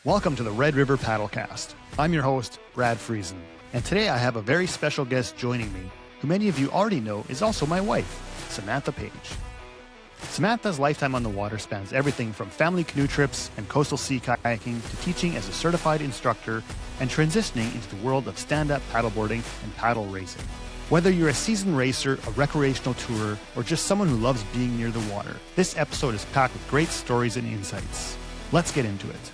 Welcome to the Red River Paddlecast. I'm your host, Brad Friesen, and today I have a very special guest joining me, who many of you already know is also my wife, Samantha Page. Samantha's lifetime on the water spans everything from family canoe trips and coastal sea kayaking to teaching as a certified instructor and transitioning into the world of stand-up paddleboarding and paddle racing. Whether you're a seasoned racer, a recreational tourer, or just someone who loves being near the water, this episode is packed with great stories and insights. Let's get into it.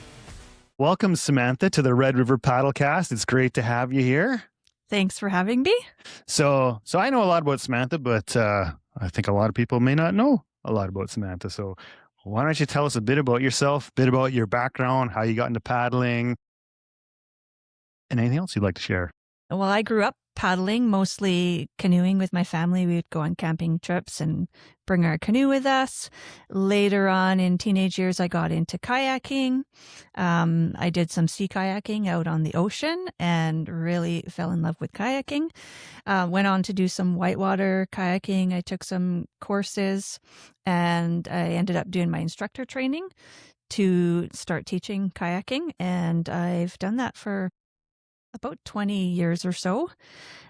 Welcome, Samantha, to the Red River Paddlecast. It's great to have you here. Thanks for having me. So I know a lot about Samantha, but I think a lot of people may not know a lot about Samantha. So why don't you tell us a bit about yourself, a bit about your background, how you got into paddling, and anything else you'd like to share? Well, I grew up paddling, mostly canoeing with my family. We would go on camping trips and bring our canoe with us. Later on in teenage years, I got into kayaking. I did some sea kayaking out on the ocean and really fell in love with kayaking. Went on to do some whitewater kayaking. I took some courses and I ended up doing my instructor training to start teaching kayaking. And I've done that for about 20 years or so.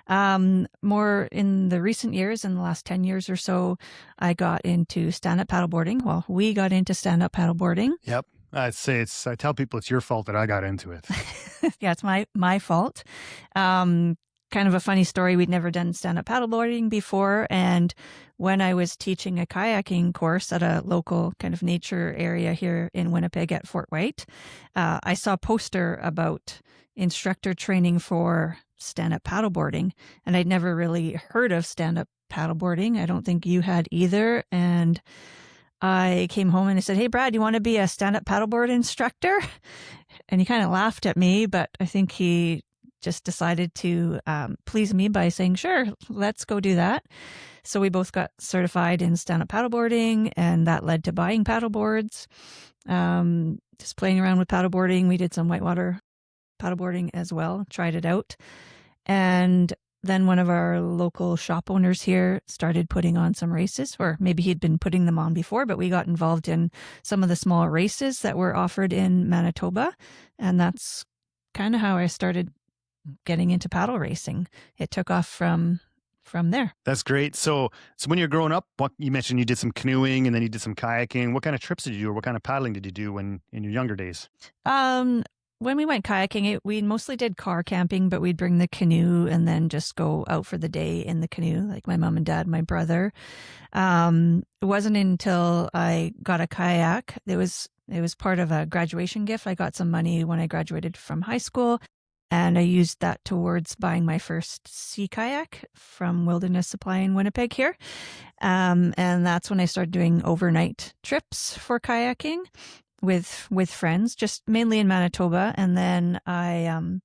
More in the recent years, in the last 10 years or so, I got into stand-up paddleboarding. Well, we got into stand-up paddleboarding. Yep. I tell people it's your fault that I got into it. Yeah, it's my fault. Kind of a funny story. We'd never done stand-up paddleboarding before. And when I was teaching a kayaking course at a local kind of nature area here in Winnipeg at Fort White, I saw a poster about instructor training for stand-up paddleboarding. And I'd never really heard of stand-up paddleboarding. I don't think you had either. And I came home and I said, "Hey, Brad, you want to be a stand-up paddleboard instructor?" And he kind of laughed at me, but I think he just decided to please me by saying, "Sure, let's go do that." So we both got certified in stand-up paddleboarding, and that led to buying paddleboards, just playing around with paddleboarding. We did some whitewater paddleboarding as well, tried it out. And then one of our local shop owners here started putting on some races, or maybe he'd been putting them on before, but we got involved in some of the smaller races that were offered in Manitoba. And that's kind of how I started getting into paddle racing. It took off from there. That's great. So when you're growing up, you mentioned you did some canoeing and then you did some kayaking. What kind of trips did you do, or what kind of paddling did you do in your younger days? When we went kayaking, we mostly did car camping, but we'd bring the canoe and then just go out for the day in the canoe, like my mom and dad, my brother. It wasn't until I got a kayak. It was part of a graduation gift. I got some money when I graduated from high school, and I used that towards buying my first sea kayak from Wilderness Supply in Winnipeg here. And that's when I started doing overnight trips for kayaking with friends, just mainly in Manitoba. And then I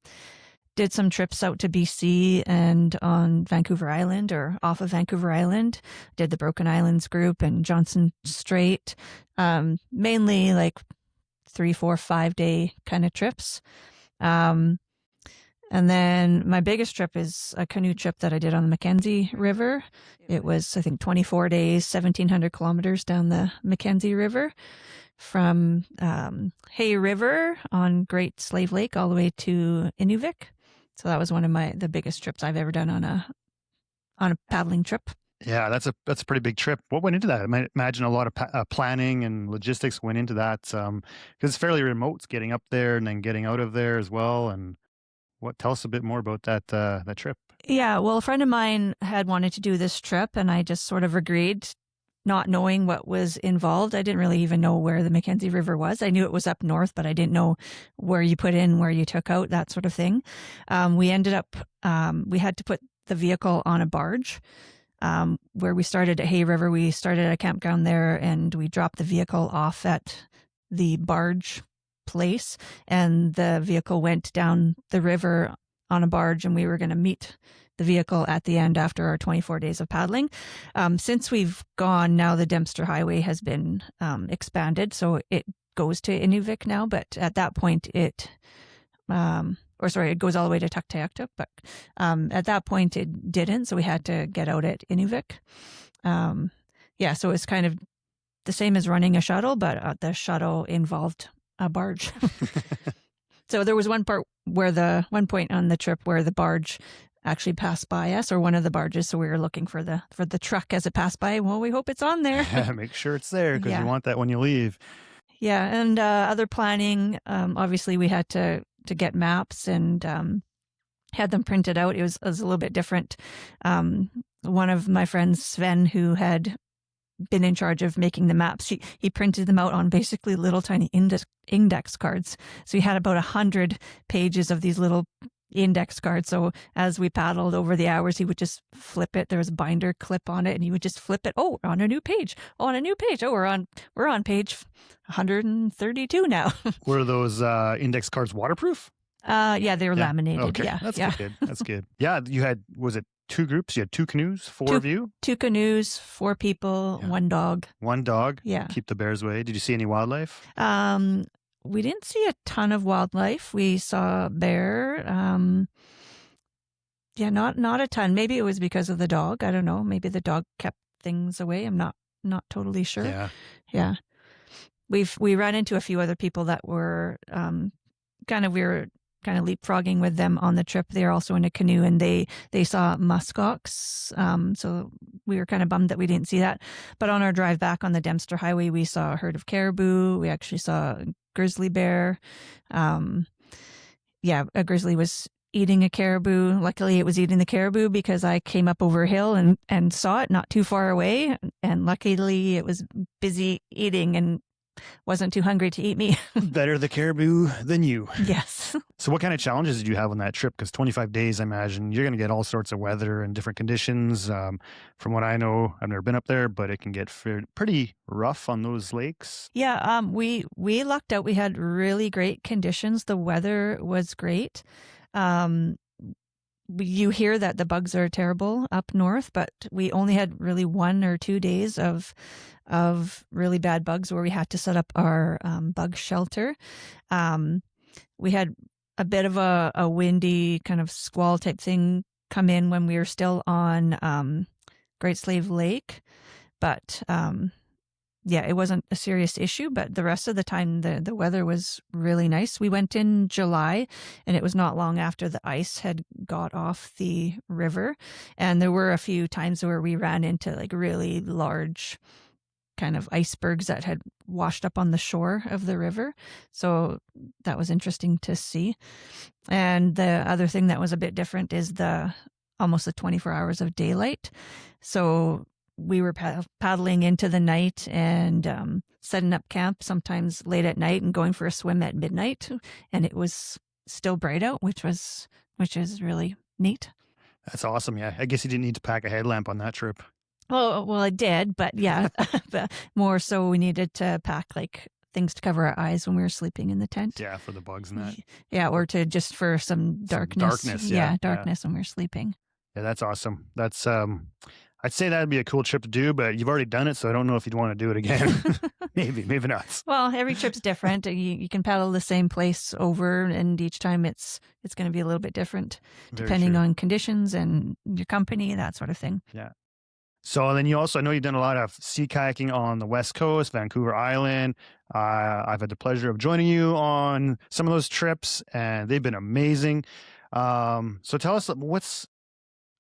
did some trips out to BC and on Vancouver Island or off of Vancouver Island. Did the Broken Islands group and Johnson Strait, mainly like 3, 4, 5 day kind of trips. And then my biggest trip is a canoe trip that I did on the Mackenzie River. It was, I think, 24 days, 1,700 kilometers down the Mackenzie River from Hay River on Great Slave Lake all the way to Inuvik. So that was one of the biggest trips I've ever done on a paddling trip. Yeah, that's a pretty big trip. What went into that? I imagine a lot of planning and logistics went into that, because it's fairly remote. It's getting up there and then getting out of there as well. And tell us a bit more about that trip. Yeah, well, a friend of mine had wanted to do this trip, and I just sort of agreed, not knowing what was involved. I didn't really even know where the Mackenzie River was. I knew it was up north, but I didn't know where you put in, where you took out, that sort of thing. We ended up, we had to put the vehicle on a barge. Where we started at Hay River, we started at a campground there, and we dropped the vehicle off at the barge place, and the vehicle went down the river on a barge, and we were going to meet the vehicle at the end after our 24 days of paddling. Since we've gone now, the Dempster Highway has been expanded, so it goes to Inuvik now, but at that point it goes all the way to Tuktoyaktuk, but at that point it didn't, so we had to get out at Inuvik. So it's kind of the same as running a shuttle, but the shuttle involved a barge. So there was one point on the trip where the barge actually passed by us, or one of the barges. So we were looking for the truck as it passed by. Well, we hope it's on there. Yeah, make sure it's there because Yeah. you want that when you leave. Yeah, and other planning. Obviously, we had to get maps and had them printed out. It was a little bit different. One of my friends, Sven, who had been in charge of making the maps, he printed them out on basically little tiny index cards. So he had about 100 pages of these little index cards. So as we paddled over the hours, he would just flip it. There was a binder clip on it, and he would just flip it. Oh, on a new page. Oh, on a new page. Oh, we're on page 132 now. Were those index cards waterproof? Yeah, they were laminated. Okay, Yeah, that's good. That's good. Yeah, you had, was it 2 groups? You had 2 canoes, 4 of you? 2 canoes, 4 people, 1 dog. 1 dog. Yeah. Keep the bears away. Did you see any wildlife? We didn't see a ton of wildlife. We saw bear. Yeah, not a ton. Maybe it was because of the dog. I don't know. Maybe the dog kept things away. I'm not totally sure. Yeah. We ran into a few other people that were we were kind of leapfrogging with them on the trip. They're also in a canoe, and they saw muskox. So we were kind of bummed that we didn't see that. But on our drive back on the Dempster Highway, we saw a herd of caribou. We actually saw a grizzly bear. A grizzly was eating a caribou. Luckily, it was eating the caribou because I came up over a hill and saw it not too far away. And luckily, it was busy eating and wasn't too hungry to eat me. Better the caribou than you. Yes. So what kind of challenges did you have on that trip? Because 25 days, I imagine, you're going to get all sorts of weather and different conditions. From what I know, I've never been up there, but it can get pretty rough on those lakes. Yeah, we lucked out. We had really great conditions. The weather was great. You hear that the bugs are terrible up north, but we only had really 1 or 2 days of really bad bugs where we had to set up our bug shelter. We had a bit of a windy kind of squall type thing come in when we were still on Great Slave Lake, but it wasn't a serious issue. But the rest of the time, the weather was really nice. We went in July, and it was not long after the ice had got off the river, and there were a few times where we ran into like really large kind of icebergs that had washed up on the shore of the river. So that was interesting to see. And the other thing that was a bit different is almost the 24 hours of daylight. So we were paddling into the night and setting up camp sometimes late at night and going for a swim at midnight. And it was still bright out, which is really neat. That's awesome. Yeah. I guess you didn't need to pack a headlamp on that trip. Well, I did, but yeah, but more so we needed to pack like things to cover our eyes when we were sleeping in the tent. Yeah, for the bugs and that. Yeah, or to just for some darkness. Darkness when we were sleeping. Yeah, that's awesome. That's I'd say that'd be a cool trip to do, but you've already done it, so I don't know if you'd want to do it again. maybe not. Well, every trip's different. You can paddle the same place over, and each time it's going to be a little bit different, depending on conditions and your company, that sort of thing. Yeah. So then I know you've done a lot of sea kayaking on the West Coast, Vancouver Island. I've had the pleasure of joining you on some of those trips, and they've been amazing. So tell us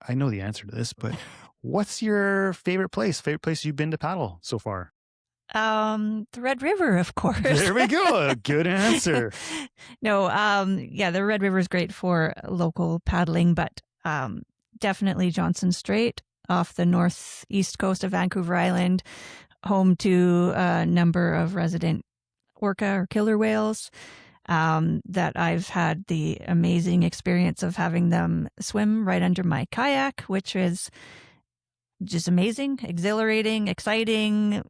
I know the answer to this, but what's your favorite place you've been to paddle so far? The Red River, of course. There we go. Good answer. No, the Red River is great for local paddling, but definitely Johnson Strait off the northeast coast of Vancouver Island, home to a number of resident orca or killer whales that I've had the amazing experience of having them swim right under my kayak, which is just amazing, exhilarating, exciting,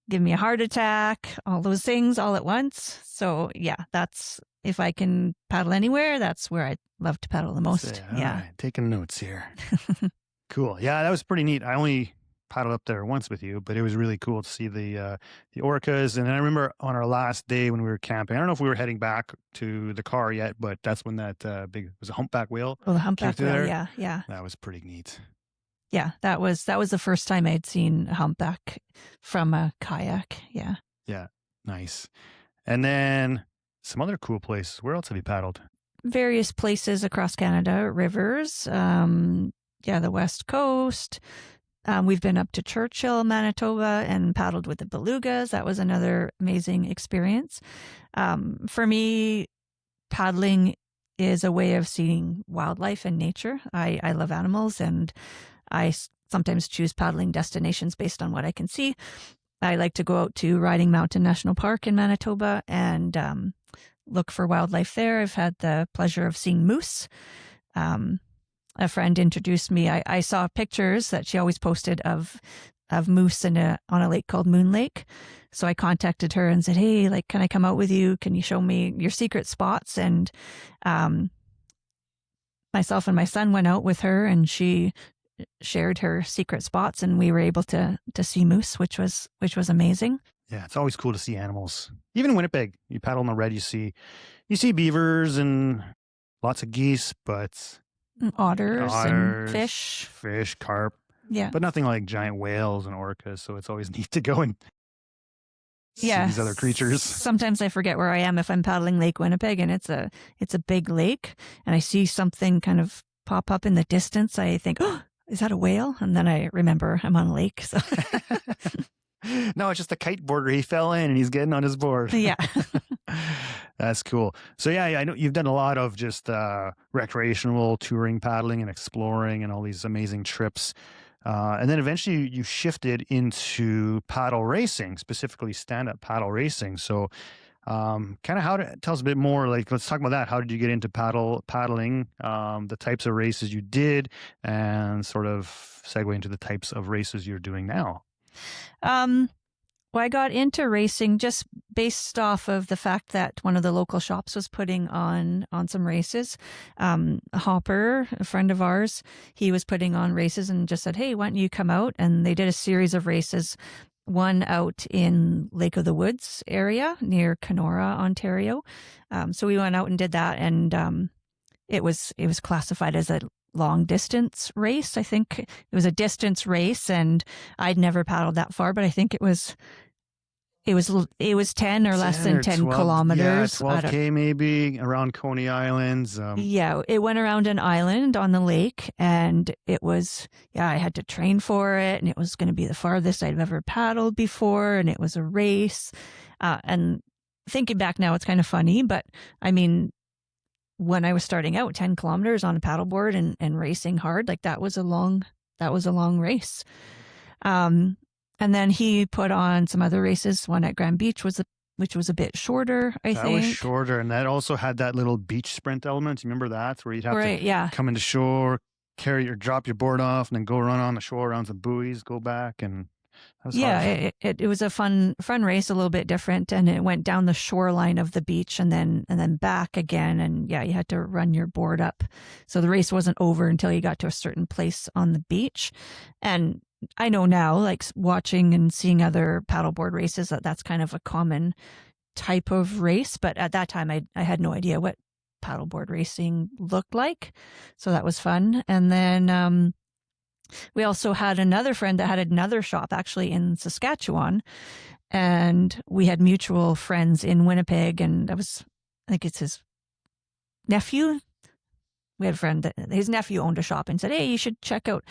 give me a heart attack, all those things all at once. So yeah, that's, if I can paddle anywhere, that's where I love to paddle the most. Yeah. Right, taking notes here. Cool. Yeah, that was pretty neat. I only paddled up there once with you, but it was really cool to see the orcas. And then I remember on our last day when we were camping, I don't know if we were heading back to the car yet, but that's when that was a humpback whale. Oh, the humpback whale. Yeah. That was pretty neat. Yeah, that was the first time I'd seen a humpback from a kayak. Yeah. Yeah. Nice. And then Some other cool places. Where else have you paddled? Various places across Canada, rivers, the West Coast. We've been up to Churchill, Manitoba, and paddled with the belugas. That was another amazing experience. For me, paddling is a way of seeing wildlife and nature. I love animals, and I sometimes choose paddling destinations based on what I can see. I like to go out to Riding Mountain National Park in Manitoba and look for wildlife there. I've had the pleasure of seeing moose. A friend introduced me. I saw pictures that she always posted of moose on a lake called Moon Lake. So I contacted her and said, "Hey, like, can I come out with you? Can you show me your secret spots?" And myself and my son went out with her, and she shared her secret spots, and we were able to see moose, which was amazing. Yeah, it's always cool to see animals. Even in Winnipeg, you paddle on the Red, you see beavers and lots of geese, but otters and fish, carp. Yeah, but nothing like giant whales and orcas. So it's always neat to go and see these other creatures. Sometimes I forget where I am if I'm paddling Lake Winnipeg, and it's a big lake, and I see something kind of pop up in the distance. I think, "Oh, is that a whale?" And then I remember I'm on a lake. So. No, it's just a kiteboarder. He fell in and he's getting on his board. Yeah. That's cool. So yeah, I know you've done a lot of just recreational touring, paddling and exploring and all these amazing trips. And then eventually you shifted into paddle racing, specifically stand-up paddle racing. So kind of tell us a bit more, like, let's talk about that. How did you get into paddling, the types of races you did, and sort of segue into the types of races you're doing now? Well, I got into racing just based off of the fact that one of the local shops was putting on some races. Hopper, a friend of ours, he was putting on races and just said, "Hey, why don't you come out?" And they did a series of races, one out in Lake of the Woods area near Kenora, Ontario. So we went out and did that, and it was classified as a long distance race. I think it was a distance race, and I'd never paddled that far, but I think it was 10 or less than 10 12, kilometers. Yeah, 12K maybe around Coney Islands. Yeah, it went around an island on the lake, and it was, I had to train for it, and it was going to be the farthest I'd ever paddled before, and it was a race. And thinking back now, it's kind of funny, but I mean, when I was starting out, 10 kilometers on a paddleboard and racing hard, like that was a long race. And then he put on some other races. One at Grand Beach which was a bit shorter, I think. That was shorter, and that also had that little beach sprint element. You remember that, where you'd have to come into shore, drop your board off, and then go run on the shore around some buoys, go back, and that was hard. It was a fun race, a little bit different, and it went down the shoreline of the beach and then back again, and you had to run your board up. So the race wasn't over until you got to a certain place on the beach. And I know now, like watching and seeing other paddleboard races, that's kind of a common type of race. But at that time, I had no idea what paddleboard racing looked like. So that was fun. And then we also had another friend that had another shop actually in Saskatchewan. And we had mutual friends in Winnipeg. And I think it's his nephew. We had a friend that his nephew owned a shop and said, "Hey, you should check out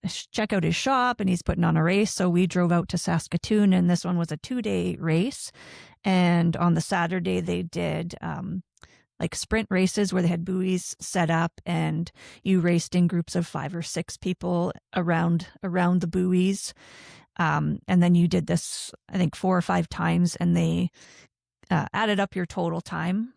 his shop," and he's putting on a race. So we drove out to Saskatoon, and this one was a 2-day race. And on the Saturday, they did like sprint races where they had buoys set up, and you raced in groups of 5 or 6 people around the buoys. And then you did this, I think, 4 or 5 times, and they added up your total time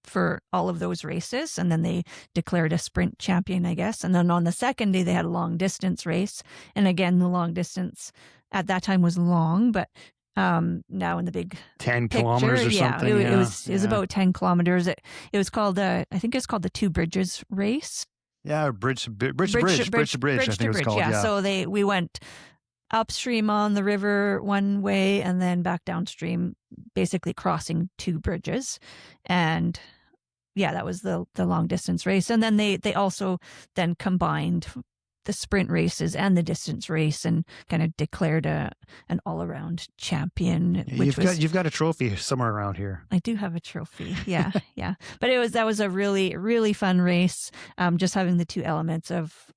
for all of those races, and then they declared a sprint champion, I guess. And then on the second day, they had a long distance race, and again, the long distance at that time was long, but now in the big 10 kilometers or something. It was about 10 kilometers. It was called I think it's called the Two Bridges race. Yeah, bridge to bridge. I think it was called. Yeah. So we went upstream on the river one way, and then back downstream, basically crossing 2 bridges. And that was the long distance race. And then they also then combined sprint races and the distance race, and kind of declared an all around champion. You've got a trophy somewhere around here. I do have a trophy. Yeah, yeah. But that was a really, really fun race. Just having the two elements of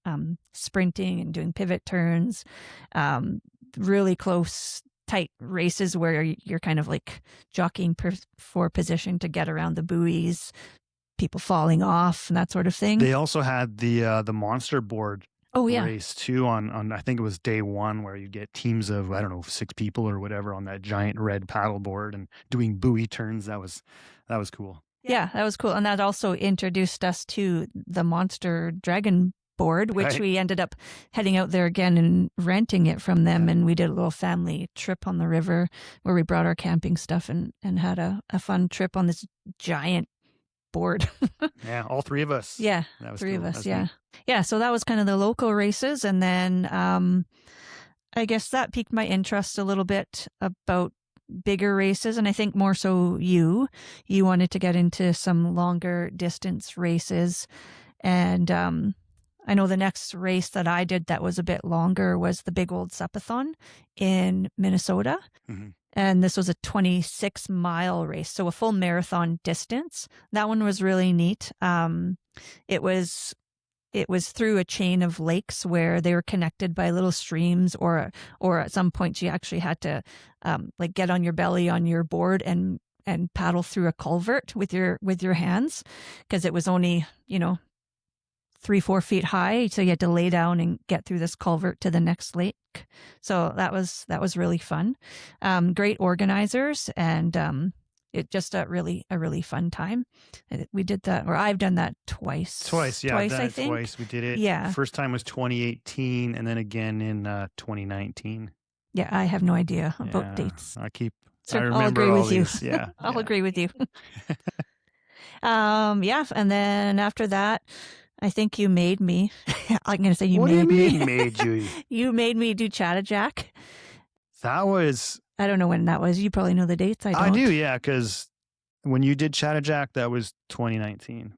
sprinting and doing pivot turns, really close, tight races where you're kind of like jockeying for position to get around the buoys, people falling off and that sort of thing. They also had the monster board yeah. race too on I think it was day one, where you get teams of, I don't know, 6 people or whatever on that giant red paddleboard and doing buoy turns. That was cool. Yeah, that was cool. And that also introduced us to the monster dragon board, which we ended up heading out there again and renting it from them. And we did a little family trip on the river where we brought our camping stuff and had a fun trip on this giant board. Yeah, all 3 of us. Yeah, that was 3 cool. of us. That's Yeah. neat. Yeah, so that was kind of the local races. And then I guess that piqued my interest a little bit about bigger races. And I think more so you wanted to get into some longer distance races. And I know the next race that I did that was a bit longer was the Big Old Supathon in Minnesota. Mm-hmm. And this was a 26-mile race, so a full marathon distance. That one was really neat. It was through a chain of lakes where they were connected by little streams, or at some point you actually had to like get on your belly on your board and paddle through a culvert with your hands, because it was only 3-4 feet high, so you had to lay down and get through this culvert to the next lake. So that was really fun. Great organizers, and it just a really fun time. We did that, or I've done that twice. Yeah, I've done I it think. twice. We did it. Yeah. First time was 2018, and then again in 2019. Yeah, I have no idea about dates. I I'll remember agree all with you. these. Yeah, I'll agree with you. And then after that, I think you made me. I'm going to say you what made do you me. mean made you? You made me do Chattajack. That was. I don't know when that was. You probably know the dates. I don't. I do, yeah, because when you did Chattajack, that was 2019.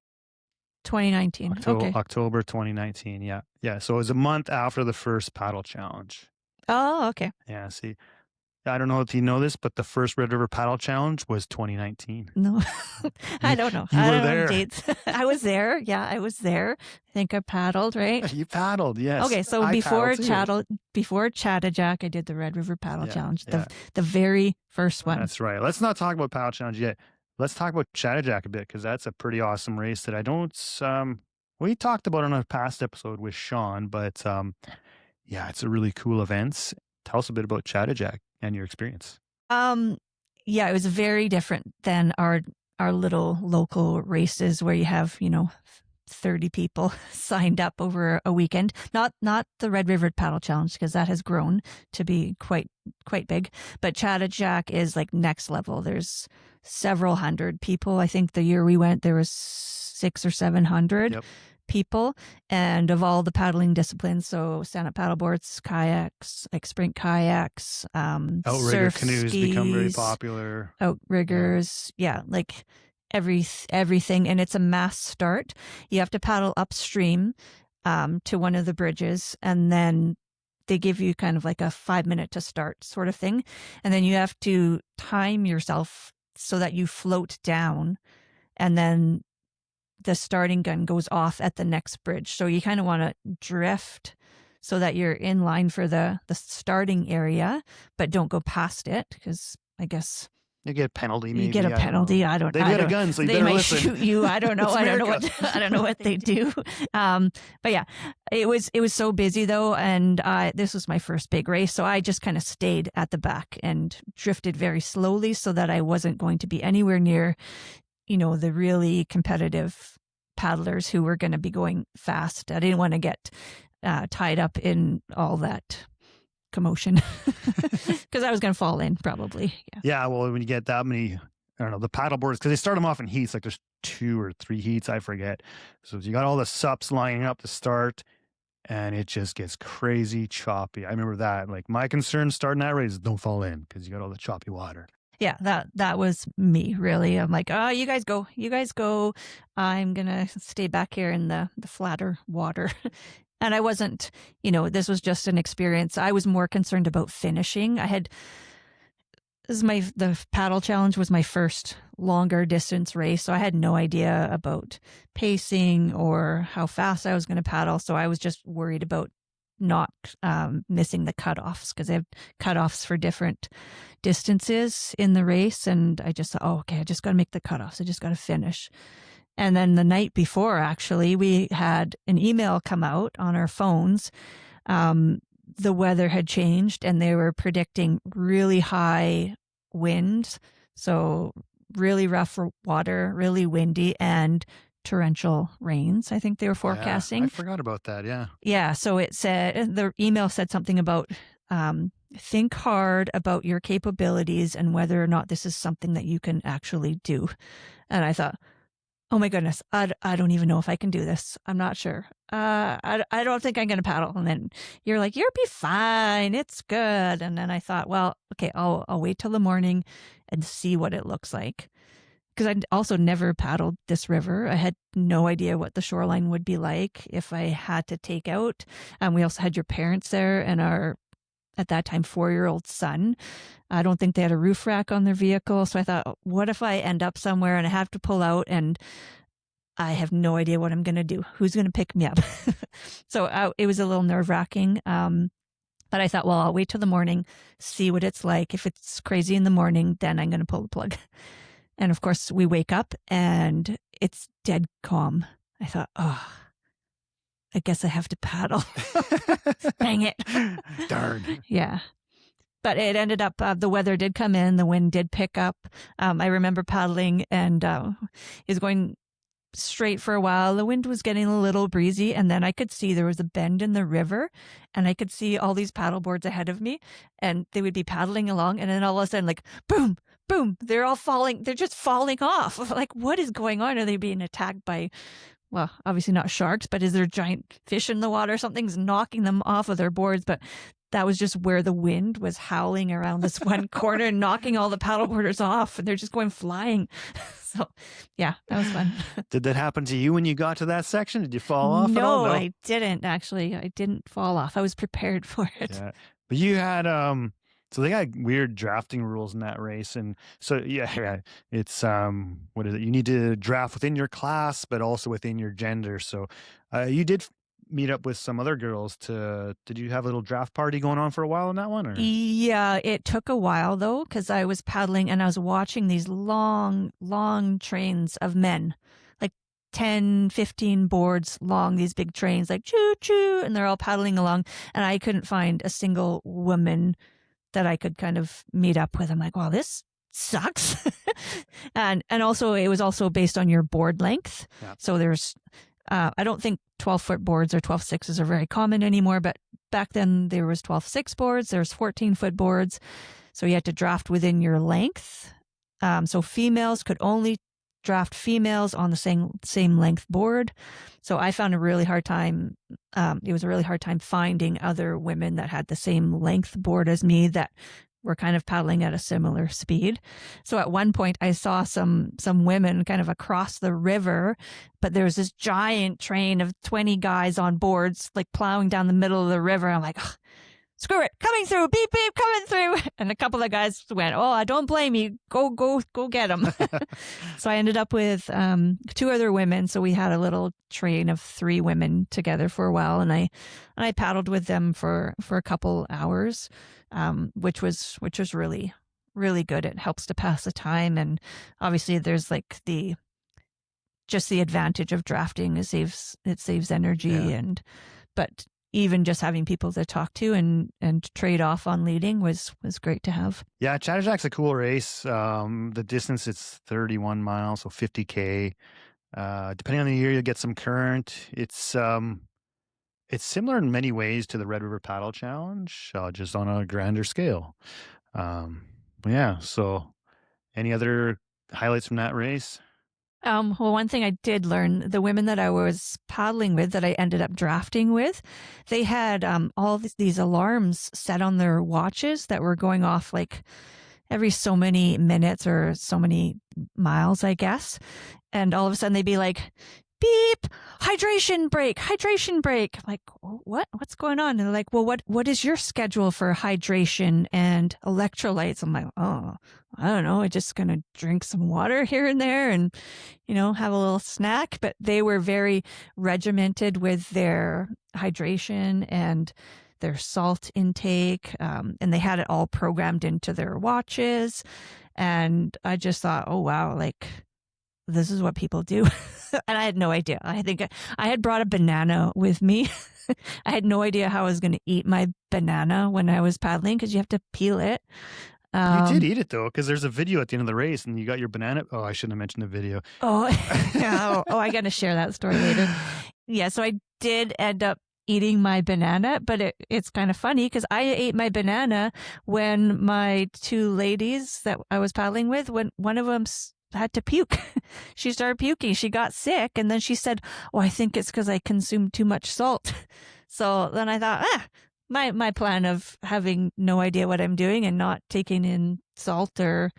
2019. Okay. October 2019. Yeah. Yeah. So it was a month after the first paddle challenge. Oh, okay. Yeah. See, I don't know if you know this, but the first Red River Paddle Challenge was 2019. No, I don't know. You I were don't know there. dates. I was there. Yeah, I was there. I think I paddled, right? You paddled, yes. Okay, so I before paddled too. Chattajack, I did the Red River Paddle Challenge, yeah. the very first one. That's right. Let's not talk about Paddle Challenge yet. Let's talk about Chattajack a bit, because that's a pretty awesome race that I don't. We talked about on a past episode with Sean, but yeah, it's a really cool event. Tell us a bit about Chattajack and your experience. Yeah, it was very different than our little local races where you have 30 people signed up over a weekend. Not the Red River Paddle Challenge, because that has grown to be quite big. But Chattajack is like next level. There's several hundred people. I think the year we went, there was 600 or 700 people, and of all the paddling disciplines, so stand-up paddleboards, kayaks, like sprint kayaks, outrigger surf, canoes skis, become very popular. Outriggers, like everything, and it's a mass start. You have to paddle upstream to one of the bridges, and then they give you kind of like a 5-minute to start sort of thing, and then you have to time yourself so that you float down, and then the starting gun goes off at the next bridge. So you kind of want to drift so that you're in line for the starting area, but don't go past it, because I guess you get a penalty. Maybe. You get a penalty. They get a gun, so you they better might listen. shoot you. I don't know. I don't know what they do. But yeah, it was so busy though, and this was my first big race, so I just kind of stayed at the back and drifted very slowly so that I wasn't going to be anywhere near the really competitive paddlers who were going to be going fast. I didn't want to get tied up in all that commotion because I was going to fall in probably. Yeah. Well, when you get that many, I don't know, the paddle boards, because they start them off in heats, like there's 2 or 3 heats, I forget. So you got all the sups lining up to start, and it just gets crazy choppy. I remember that. Like my concern starting that race is don't fall in, because you got all the choppy water. Yeah, that was me, really. I'm like, oh, you guys go. I'm going to stay back here in the flatter water. And I wasn't, this was just an experience. I was more concerned about finishing. The paddle challenge was my first longer distance race. So I had no idea about pacing or how fast I was going to paddle. So I was just worried about not missing the cutoffs, because they have cutoffs for different distances in the race. And I just thought, okay, I just got to make the cutoffs. I just got to finish. And then the night before, actually, we had an email come out on our phones. The weather had changed and they were predicting really high winds. So really rough water, really windy, and torrential rains, I think they were forecasting. Yeah, I forgot about that. Yeah. Yeah. So the email said something about think hard about your capabilities and whether or not this is something that you can actually do. And I thought, oh my goodness, I don't even know if I can do this. I'm not sure. I don't think I'm going to paddle. And then you're like, you'll be fine. It's good. And then I thought, well, okay, I'll wait till the morning and see what it looks like. Because I'd also never paddled this river. I had no idea what the shoreline would be like if I had to take out. We also had your parents there and our, at that time, 4-year-old son. I don't think they had a roof rack on their vehicle. So I thought, what if I end up somewhere and I have to pull out and I have no idea what I'm going to do? Who's going to pick me up? So it was a little nerve-wracking. But I thought, well, I'll wait till the morning, see what it's like. If it's crazy in the morning, then I'm going to pull the plug. And of course, we wake up and it's dead calm. I thought, oh, I guess I have to paddle. Dang it. Darn. Yeah. But it ended up, the weather did come in, the wind did pick up. I remember paddling and it was going straight for a while. The wind was getting a little breezy, and then I could see there was a bend in the river, and I could see all these paddle boards ahead of me, and they would be paddling along, and then all of a sudden, like, boom, boom, they're all falling. They're just falling off. Like, what is going on? Are they being attacked by, well, obviously not sharks, but is there giant fish in the water? Something's knocking them off of their boards. But that was just where the wind was howling around this one corner and knocking all the paddleboarders off, and they're just going flying. So, yeah, that was fun. Did that happen to you when you got to that section? Did you fall off at all? No, I didn't, actually. I didn't fall off. I was prepared for it. Yeah. But you had, so they got weird drafting rules in that race. And so, yeah, it's, what is it? You need to draft within your class, but also within your gender. So you did meet up with some other girls did you have a little draft party going on for a while in that one? Or? Yeah, it took a while though, because I was paddling and I was watching these long, long trains of men, like 10, 15 boards long, these big trains, like choo choo, and they're all paddling along. And I couldn't find a single woman that I could kind of meet up with. I'm like, wow, this sucks. and also it was also based on your board length. Yeah. So there's, I don't think 12-foot boards or 12.6s are very common anymore, but back then there was 12.6 boards, there's 14-foot boards. So you had to draft within your length. So females could only draft females on the same length board. So I found a really hard time. It was a really hard time finding other women that had the same length board as me that were kind of paddling at a similar speed. So at one point I saw some women kind of across the river, but there was this giant train of 20 guys on boards, like plowing down the middle of the river. I'm like, oh, screw it, coming through, beep, beep, coming through. And a couple of guys went, oh, I don't blame you. Go get them. So I ended up with 2 other women. So we had a little train of 3 women together for a while. And I paddled with them for a couple hours, which was really, really good. It helps to pass the time. And obviously there's like the advantage of drafting. It saves energy. Yeah. But even just having people to talk to and trade off on leading was great to have. Yeah, Chattajack's a cool race. The distance, it's 31 miles, so 50K. Depending on the year, you'll get some current. It's similar in many ways to the Red River Paddle Challenge, just on a grander scale. Yeah, so any other highlights from that race? Well, one thing I did learn, the women that I was paddling with, that I ended up drafting with, they had all these alarms set on their watches that were going off like every so many minutes or so many miles, I guess. And all of a sudden they'd be like, beep, hydration break. I'm like, what's going on? And they're like, well, what is your schedule for hydration and electrolytes? I'm like, oh, I don't know. I'm just going to drink some water here and there and, have a little snack. But they were very regimented with their hydration and their salt intake. And they had it all programmed into their watches. And I just thought, oh, wow, like, this is what people do. And I had no idea. I think I had brought a banana with me. I had no idea how I was going to eat my banana when I was paddling because you have to peel it. You did eat it though, because there's a video at the end of the race and you got your banana. Oh, I shouldn't have mentioned the video. Oh, yeah. I got to share that story later. Yeah. So I did end up eating my banana, but it's kind of funny because I ate my banana when my two ladies that I was paddling with, when one of them had to puke. She started puking. She got sick. And then she said, oh, I think it's because I consumed too much salt. So then I thought, my plan of having no idea what I'm doing and not taking in salt or,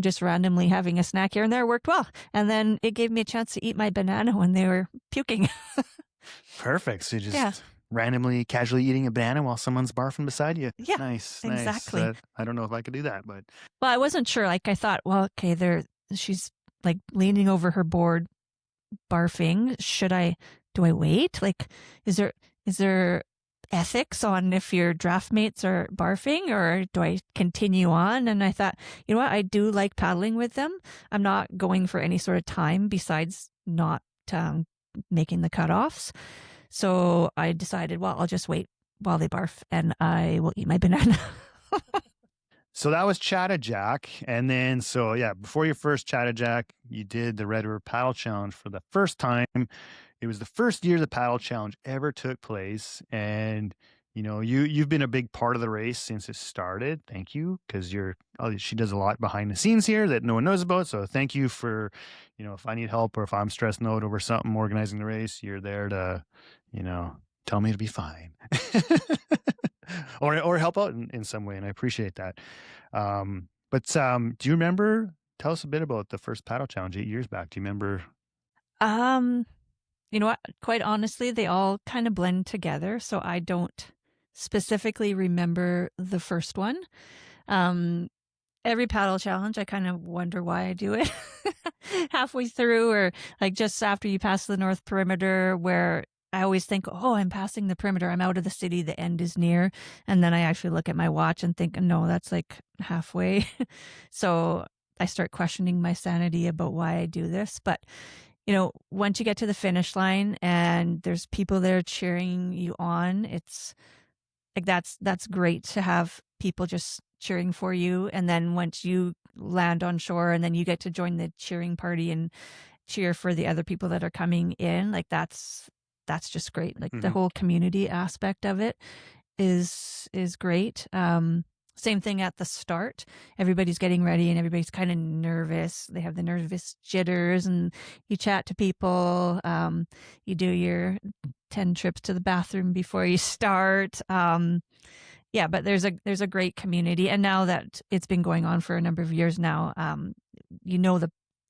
just randomly having a snack here and there worked well. And then it gave me a chance to eat my banana when they were puking. Perfect. So you just randomly, casually eating a banana while someone's barfing beside you. Yeah, nice. Exactly. I don't know if I could do that, but. Well, I wasn't sure. Like I thought, well, okay, she's like leaning over her board, barfing. Do I wait? Like, is there ethics on if your draft mates are barfing, or do I continue on? And I thought, you know what? I do like paddling with them. I'm not going for any sort of time besides not making the cutoffs. So I decided, well, I'll just wait while they barf and I will eat my banana. So that was Chattajack. And then, before your first Chattajack, you did the Red River Paddle Challenge for the first time. It was the first year the Paddle Challenge ever took place. And, you've been a big part of the race since it started. Thank you. Because she does a lot behind the scenes here that no one knows about. So thank you for, if I need help or if I'm stressed out over something organizing the race, you're there to, tell me to be fine. or help out in some way. And I appreciate that. But do you remember, tell us a bit about the first Paddle Challenge 8 years back. Do you remember? You know what? Quite honestly, they all kind of blend together. So I don't specifically remember the first one. Every paddle challenge, I kind of wonder why I do it halfway through or like just after you pass the North Perimeter, where I always think, oh, I'm passing the perimeter. I'm out of the city. The end is near. And then I actually look at my watch and think, no, that's like halfway. So I start questioning my sanity about why I do this. But, once you get to the finish line and there's people there cheering you on, it's like, that's great to have people just cheering for you. And then once you land on shore and then you get to join the cheering party and cheer for the other people that are coming in, like that's just great. Like the whole community aspect of it is great. Same thing at the start. Everybody's getting ready and everybody's kind of nervous. They have the nervous jitters and you chat to people. You do your 10 trips to the bathroom before you start. But there's a great community. And now that it's been going on for a number of years now,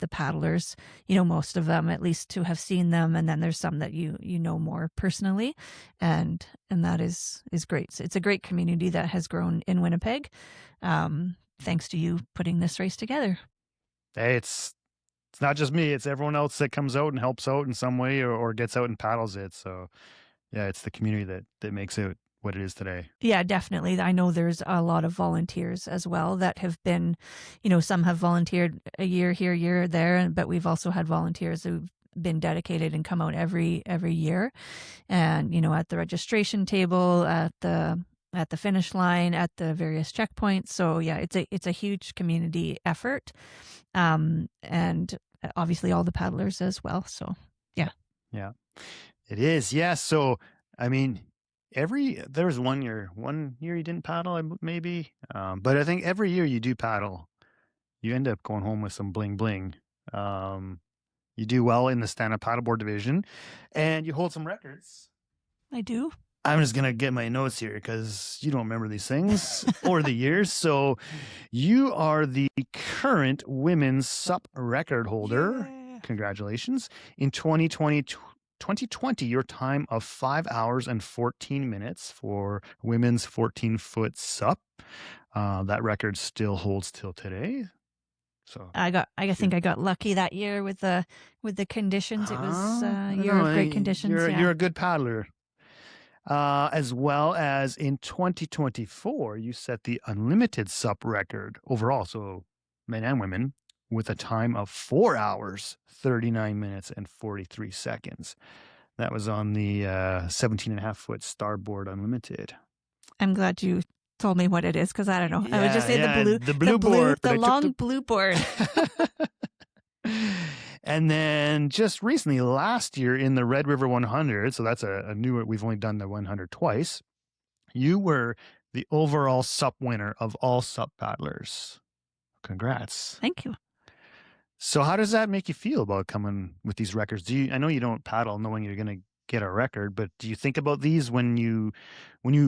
the paddlers, most of them, at least to have seen them. And then there's some that you know more personally. And that is great. So it's a great community that has grown in Winnipeg. Thanks to you putting this race together. Hey, it's not just me. It's everyone else that comes out and helps out in some way or gets out and paddles it. So yeah, it's the community that makes it what it is today. Yeah, definitely. I know there's a lot of volunteers as well that have been, some have volunteered a year here, year there, but we've also had volunteers who've been dedicated and come out every year. And, at the registration table, at the finish line, at the various checkpoints. So yeah, it's a huge community effort. And obviously all the paddlers as well. So yeah. Yeah, it is. Yeah. So, I mean, there was one year you didn't paddle, maybe. But I think every year you do paddle, you end up going home with some bling bling. You do well in the stand-up paddleboard division and you hold some records. I do. I'm just going to get my notes here because you don't remember these things or the years. So you are the current women's SUP record holder. Congratulations. In 2020, your time of 5 hours and 14 minutes for women's 14-foot sup. That record still holds till today. So I think I got lucky that year with the conditions. It was a year of great conditions. You're a good paddler. As well as in 2024, you set the unlimited sup record overall, so men and women, with a time of 4 hours, 39 minutes, and 43 seconds. That was on the 17.5-foot Starboard Unlimited. I'm glad you told me what it is, because I don't know. I would just say the blue board. The long blue board. And then just recently, last year in the Red River 100, so that's a new, we've only done the 100 twice, you were the overall sup winner of all sup paddlers. Congrats. Thank you. So how does that make you feel about coming with these records? I know you don't paddle knowing you're going to get a record, but do you think about these when you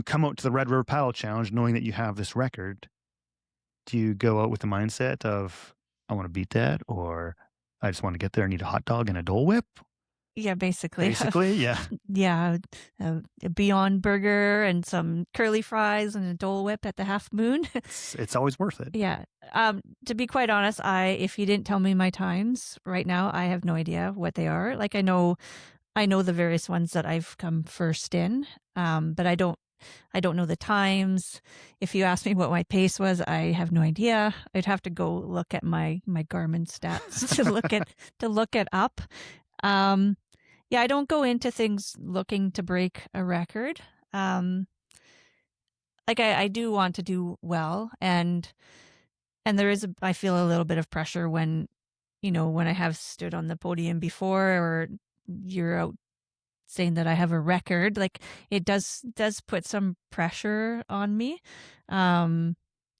come out to the Red River Paddle Challenge knowing that you have this record? Do you go out with the mindset of, I want to beat that, or I just want to get there and eat a hot dog and a Dole Whip? Yeah, basically. Yeah. Yeah, a Beyond Burger and some curly fries and a Dole Whip at the Half Moon. It's always worth it. Yeah. To be quite honest, if you didn't tell me my times right now, I have no idea what they are. Like I know the various ones that I've come first in, but I don't know the times. If you ask me what my pace was, I have no idea. I'd have to go look at my Garmin stats to look it up. Yeah, I don't go into things looking to break a record. Like I do want to do well, and there is I feel a little bit of pressure when I have stood on the podium before, or you're out saying that I have a record. Like it does put some pressure on me. So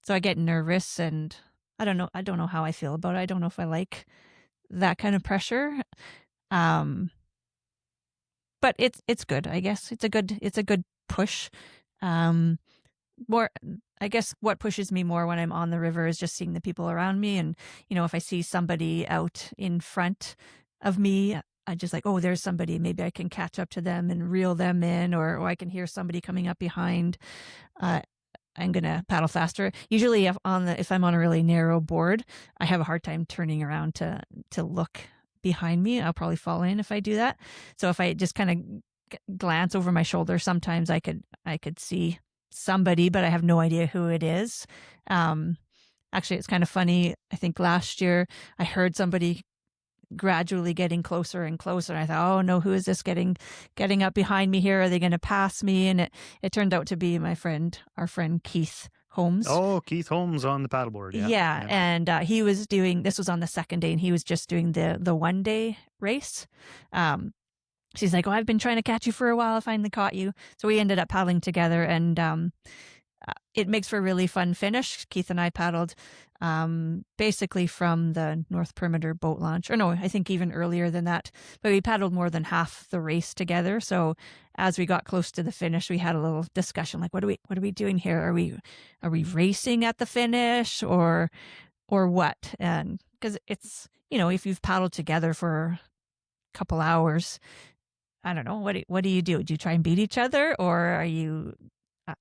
I get nervous, and I don't know how I feel about it. I don't know if I like that kind of pressure. But it's good, I guess. It's a good push. More, I guess what pushes me more when I'm on the river is just seeing the people around me. And, if I see somebody out in front of me, I just like, oh, there's somebody, maybe I can catch up to them and reel them in, or I can hear somebody coming up behind. I'm going to paddle faster. Usually if I'm on a really narrow board, I have a hard time turning around to look behind me. I'll probably fall in if I do that. So if I just kind of glance over my shoulder, sometimes I could see somebody, but I have no idea who it is. Actually, it's kind of funny. I think last year I heard somebody gradually getting closer and closer. And I thought, oh no, who is this getting up behind me here? Are they going to pass me? And it turned out to be our friend Keith Holmes. Oh, Keith Holmes on the paddleboard. Yeah. And he was this was on the second day, and he was just doing the 1 day race. She's like, oh, I've been trying to catch you for a while. I finally caught you. So we ended up paddling together, and it makes for a really fun finish. Keith and I paddled basically from the North Perimeter boat launch. Or no, I think even earlier than that. But we paddled more than half the race together. So as we got close to the finish, we had a little discussion, like, what are we doing here? Are we racing at the finish or what? And because it's, if you've paddled together for a couple hours, I don't know, what do you do? Do you try and beat each other, or are you,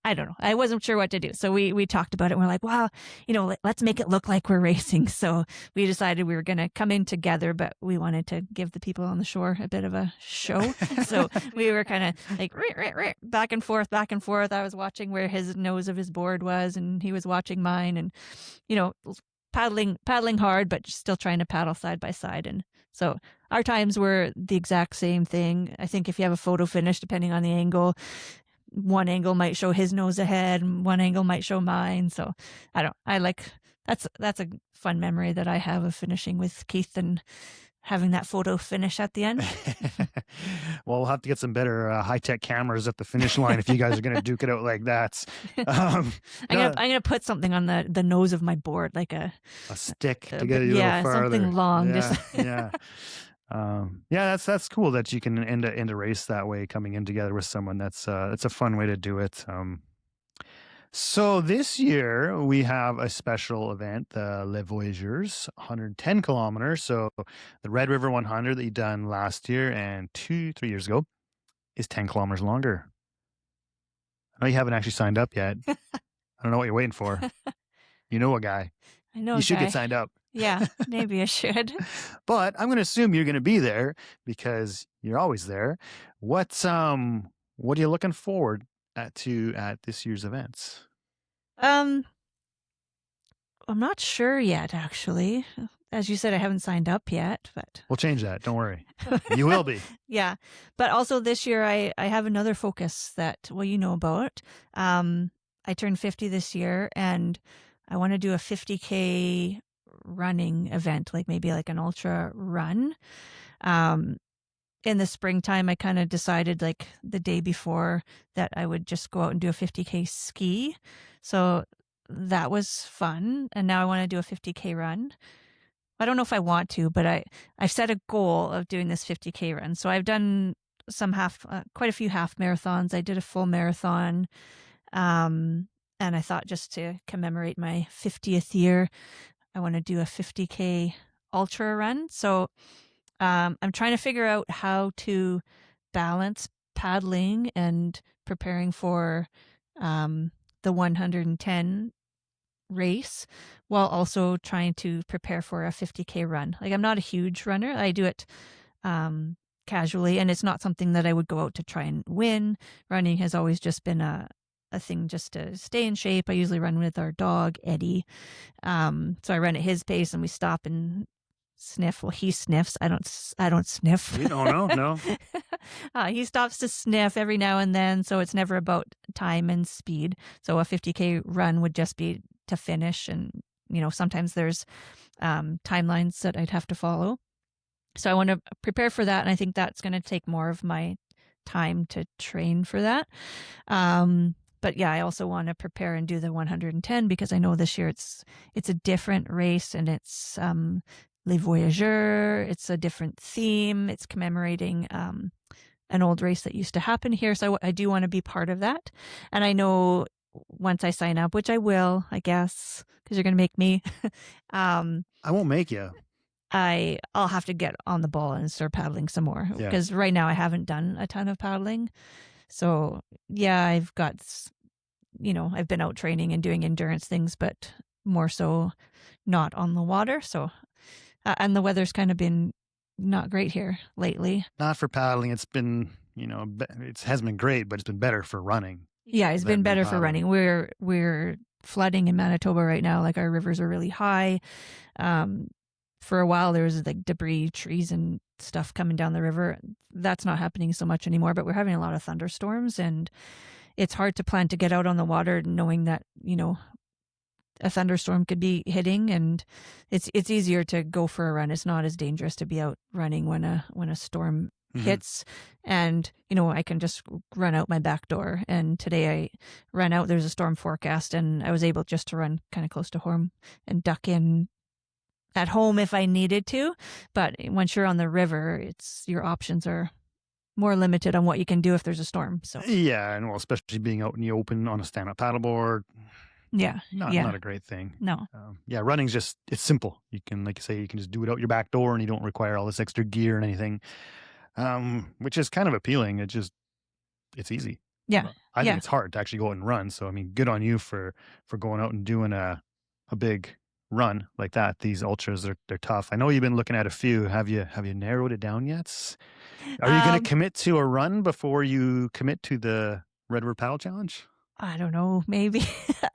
I don't know. I wasn't sure what to do. So we talked about it, and we're like, wow, let's make it look like we're racing. So we decided we were going to come in together, but we wanted to give the people on the shore a bit of a show. So we were kind of like back and forth. I was watching where his nose of his board was, and he was watching mine, and, paddling hard, but still trying to paddle side by side. And so our times were the exact same thing. I think if you have a photo finish, depending on the angle, one angle might show his nose ahead, and one angle might show mine. So that's a fun memory that I have of finishing with Keith and having that photo finish at the end. Well, we'll have to get some better high-tech cameras at the finish line if you guys are going to duke it out like that. I'm gonna put something on the nose of my board, like a stick to get you a little farther. Something long. Yeah. That's cool that you can end a race that way, coming in together with someone. That's a fun way to do it. So this year we have a special event, the Les Voyageurs, 110 kilometers. So the Red River 100 that you done last year and 3 years ago is 10 kilometers longer. I know you haven't actually signed up yet. I don't know what you're waiting for. You know a guy. I know You a should guy. get signed up. Yeah, maybe I should. But I'm going to assume you're going to be there because you're always there. What are you looking forward to at this year's events? I'm not sure yet, actually. As you said, I haven't signed up yet, but We'll change that. Don't worry. You will be. yeah. But also this year, I have another focus that, well, you know about. I turned 50 this year, and I want to do a 50K running event, like maybe like an ultra run. In the springtime, I kind of decided like the day before that I would just go out and do a 50K ski. So that was fun. And now I want to do a 50K run. I don't know if I want to, but I've set a goal of doing this 50K run. So I've done some quite a few half marathons. I did a full marathon. And I thought just to commemorate my 50th year, I want to do a 50K ultra run. So I'm trying to figure out how to balance paddling and preparing for the 110 race while also trying to prepare for a 50K run. Like, I'm not a huge runner. I do it casually, and it's not something that I would go out to try and win. Running has always just been a thing just to stay in shape. I usually run with our dog, Eddie. So I run at his pace and we stop and sniff. Well, he sniffs. I don't sniff. You don't know? No. He stops to sniff every now and then. So it's never about time and speed. So a 50K run would just be to finish. And, sometimes there's timelines that I'd have to follow. So I want to prepare for that. And I think that's going to take more of my time to train for that. But yeah, I also want to prepare and do the 110 because I know this year it's a different race, and it's Les Voyageurs. It's a different theme. It's commemorating an old race that used to happen here. So I do want to be part of that. And I know once I sign up, which I will, I guess, because you're going to make me. I won't make you. I'll have to get on the ball and start paddling some more because right now I haven't done a ton of paddling. So yeah, I've been out training and doing endurance things, but more so not on the water. So, and the weather's kind of been not great here lately. Not for paddling. It's been, it hasn't been great, but it's been better for running. Yeah, it's been better for running. We're flooding in Manitoba right now. Like, our rivers are really high. For a while there was like debris, trees and stuff coming down the river. That's not happening so much anymore, but we're having a lot of thunderstorms, and it's hard to plan to get out on the water knowing that, a thunderstorm could be hitting, and it's easier to go for a run. It's not as dangerous to be out running when a storm hits, and I can just run out my back door. And today I ran out, there's a storm forecast, and I was able just to run kind of close to home and duck in at home if I needed to. But once you're on the river, your options are more limited on what you can do if there's a storm. So yeah, and especially being out in the open on a stand-up paddleboard. Not a great thing. No. Running's just, it's simple. You can, like you say, you can just do it out your back door, and you don't require all this extra gear and anything, which is kind of appealing. It's easy. Yeah. I think it's hard to actually go out and run. So, I mean, good on you for going out and doing a big run like that. These ultras, they're tough. I know you've been looking at a few. Have you narrowed it down yet? Are you going to commit to a run before you commit to the Red River Paddle Challenge? I don't know. Maybe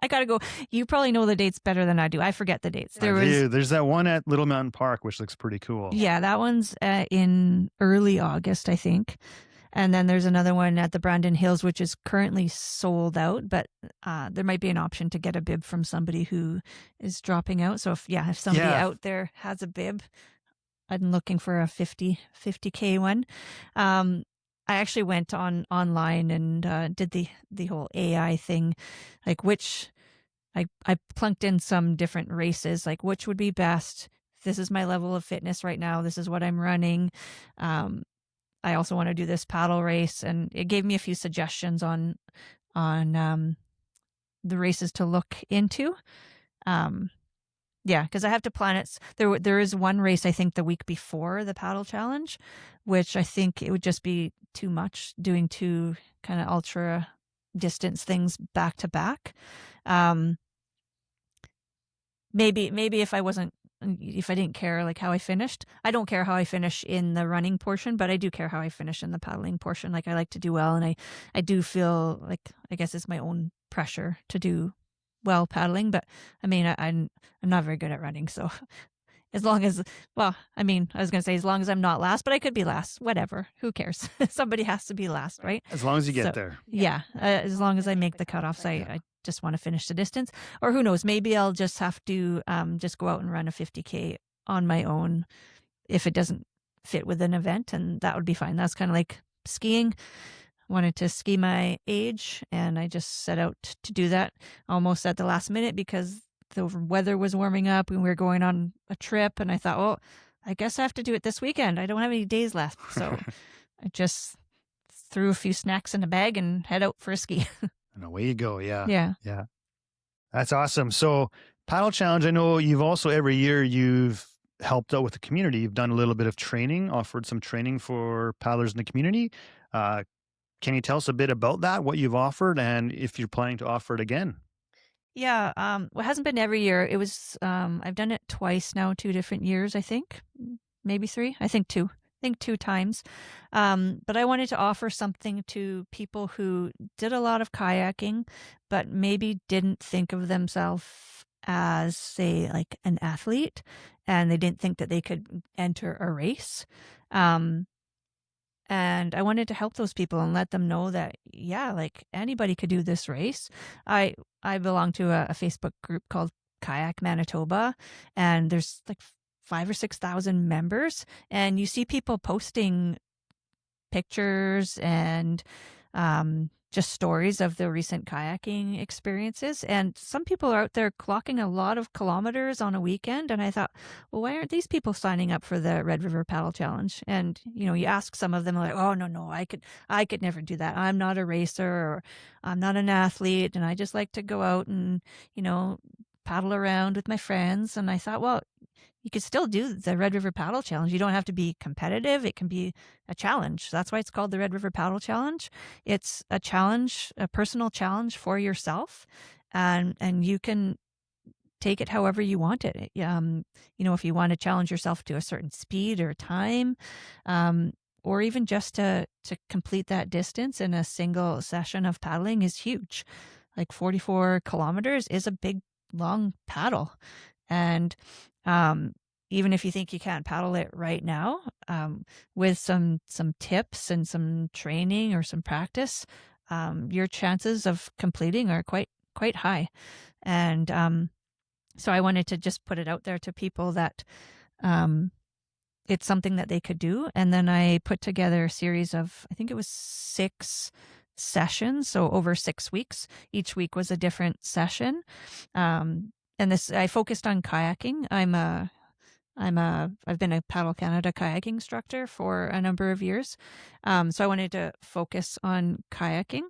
I gotta go. You probably know the dates better than I do. I forget the dates. There's that one at Little Mountain Park, which looks pretty cool. Yeah, that one's in early August, I think. And then there's another one at the Brandon Hills, which is currently sold out, but there might be an option to get a bib from somebody who is dropping out. So if somebody out there has a bib, I'm looking for a 50K one. I actually went online and did the whole AI thing, like which I plunked in some different races, like which would be best. This is my level of fitness right now. This is what I'm running. I also want to do this paddle race, and it gave me a few suggestions on the races to look into. Yeah, because I have to plan it. There is one race I think the week before the paddle challenge, which I think it would just be too much doing two kind of ultra distance things back to back. Maybe if I didn't care like how I finished. I don't care how I finish in the running portion, but I do care how I finish in the paddling portion. Like I like to do well, and I do feel like I guess it's my own pressure to do well paddling. But I mean I'm not very good at running, so as long as I was gonna say as long as I'm not last, but I could be last. Whatever, who cares? Somebody has to be last, right? As long as you get there. Yeah, as long as I make the cutoffs, I just want to finish the distance. Or who knows, maybe I'll just have to just go out and run a 50K on my own if it doesn't fit with an event, and that would be fine. That's kind of like skiing. Wanted to ski my age, and I just set out to do that almost at the last minute because the weather was warming up and we were going on a trip, and I thought, well, I guess I have to do it this weekend. I don't have any days left. So I just threw a few snacks in a bag and head out for a ski. And away you go. Yeah. Yeah. Yeah. That's awesome. So Paddle Challenge, I know you've also every year you've helped out with the community. You've done a little bit of training, offered some training for paddlers in the community. Can you tell us a bit about that, what you've offered, and if you're planning to offer it again? Yeah. Well, it hasn't been every year. It was, I've done it twice now, 2 different years, I think, maybe 3. I think 2. I think 2 times. But I wanted to offer something to people who did a lot of kayaking, but maybe didn't think of themselves as, say, like an athlete, and they didn't think that they could enter a race. And I wanted to help those people and let them know that, yeah, like anybody could do this race. I belong to a Facebook group called Kayak Manitoba, and there's like 5,000 or 6,000 members, and you see people posting pictures and just stories of the recent kayaking experiences. And some people are out there clocking a lot of kilometers on a weekend. And I thought, well, why aren't these people signing up for the Red River Paddle Challenge? And, you ask some of them like, oh, no, I could never do that. I'm not a racer, or I'm not an athlete. And I just like to go out and, paddle around with my friends. And I thought, well, you could still do the Red River Paddle Challenge. You don't have to be competitive. It can be a challenge. That's why it's called the Red River Paddle Challenge. It's a challenge, a personal challenge for yourself, and you can take it however you want it. If you want to challenge yourself to a certain speed or time, or even just to complete that distance in a single session of paddling is huge. Like 44 kilometers is a big, long paddle. And even if you think you can't paddle it right now, with some tips and some training or some practice, your chances of completing are quite high. And so I wanted to just put it out there to people that it's something that they could do. And then I put together a series of, I think it was 6 sessions, so over 6 weeks. Each week was a different session. And this, I focused on kayaking. I've been a Paddle Canada kayaking instructor for a number of years. So I wanted to focus on kayaking.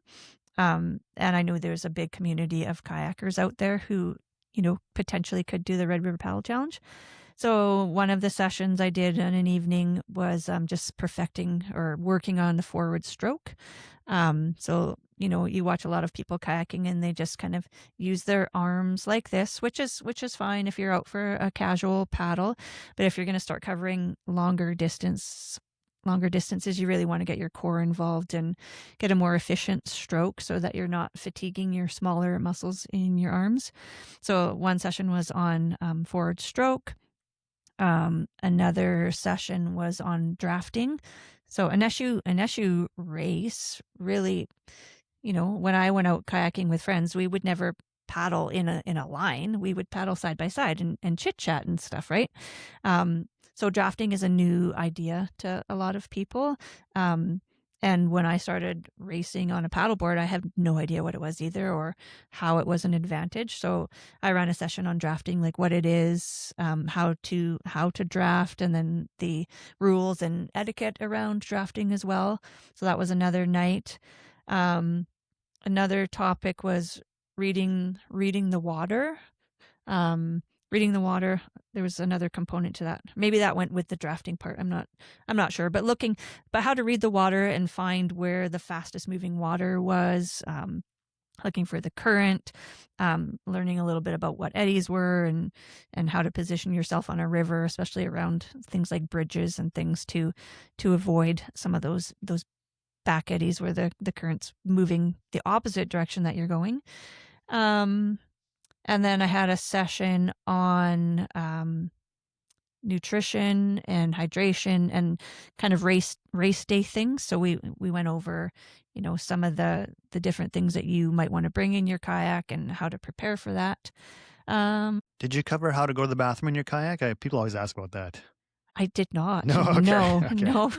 And I knew there's a big community of kayakers out there who, potentially could do the Red River Paddle Challenge. So one of the sessions I did in an evening was just perfecting or working on the forward stroke. So, you watch a lot of people kayaking and they just kind of use their arms like this, which is fine if you're out for a casual paddle. But if you're going to start covering longer distances, you really want to get your core involved and get a more efficient stroke so that you're not fatiguing your smaller muscles in your arms. So one session was on forward stroke. Another session was on drafting. So an issue race really, when I went out kayaking with friends, we would never paddle in a line. We would paddle side by side and chit chat and stuff, right? So drafting is a new idea to a lot of people. And when I started racing on a paddleboard, I had no idea what it was either or how it was an advantage. So I ran a session on drafting, like what it is, how to draft, and then the rules and etiquette around drafting as well. So that was another night. Another topic was reading the water. Reading the water, there was another component to that. Maybe that went with the drafting part. I'm not sure. But how to read the water and find where the fastest moving water was, looking for the current, learning a little bit about what eddies were and how to position yourself on a river, especially around things like bridges and things to avoid some of those back eddies where the current's moving the opposite direction that you're going. And then I had a session on nutrition and hydration and kind of race day things. So we went over, some of the different things that you might want to bring in your kayak and how to prepare for that. Did you cover how to go to the bathroom in your kayak? People always ask about that. I did not. No, okay. No.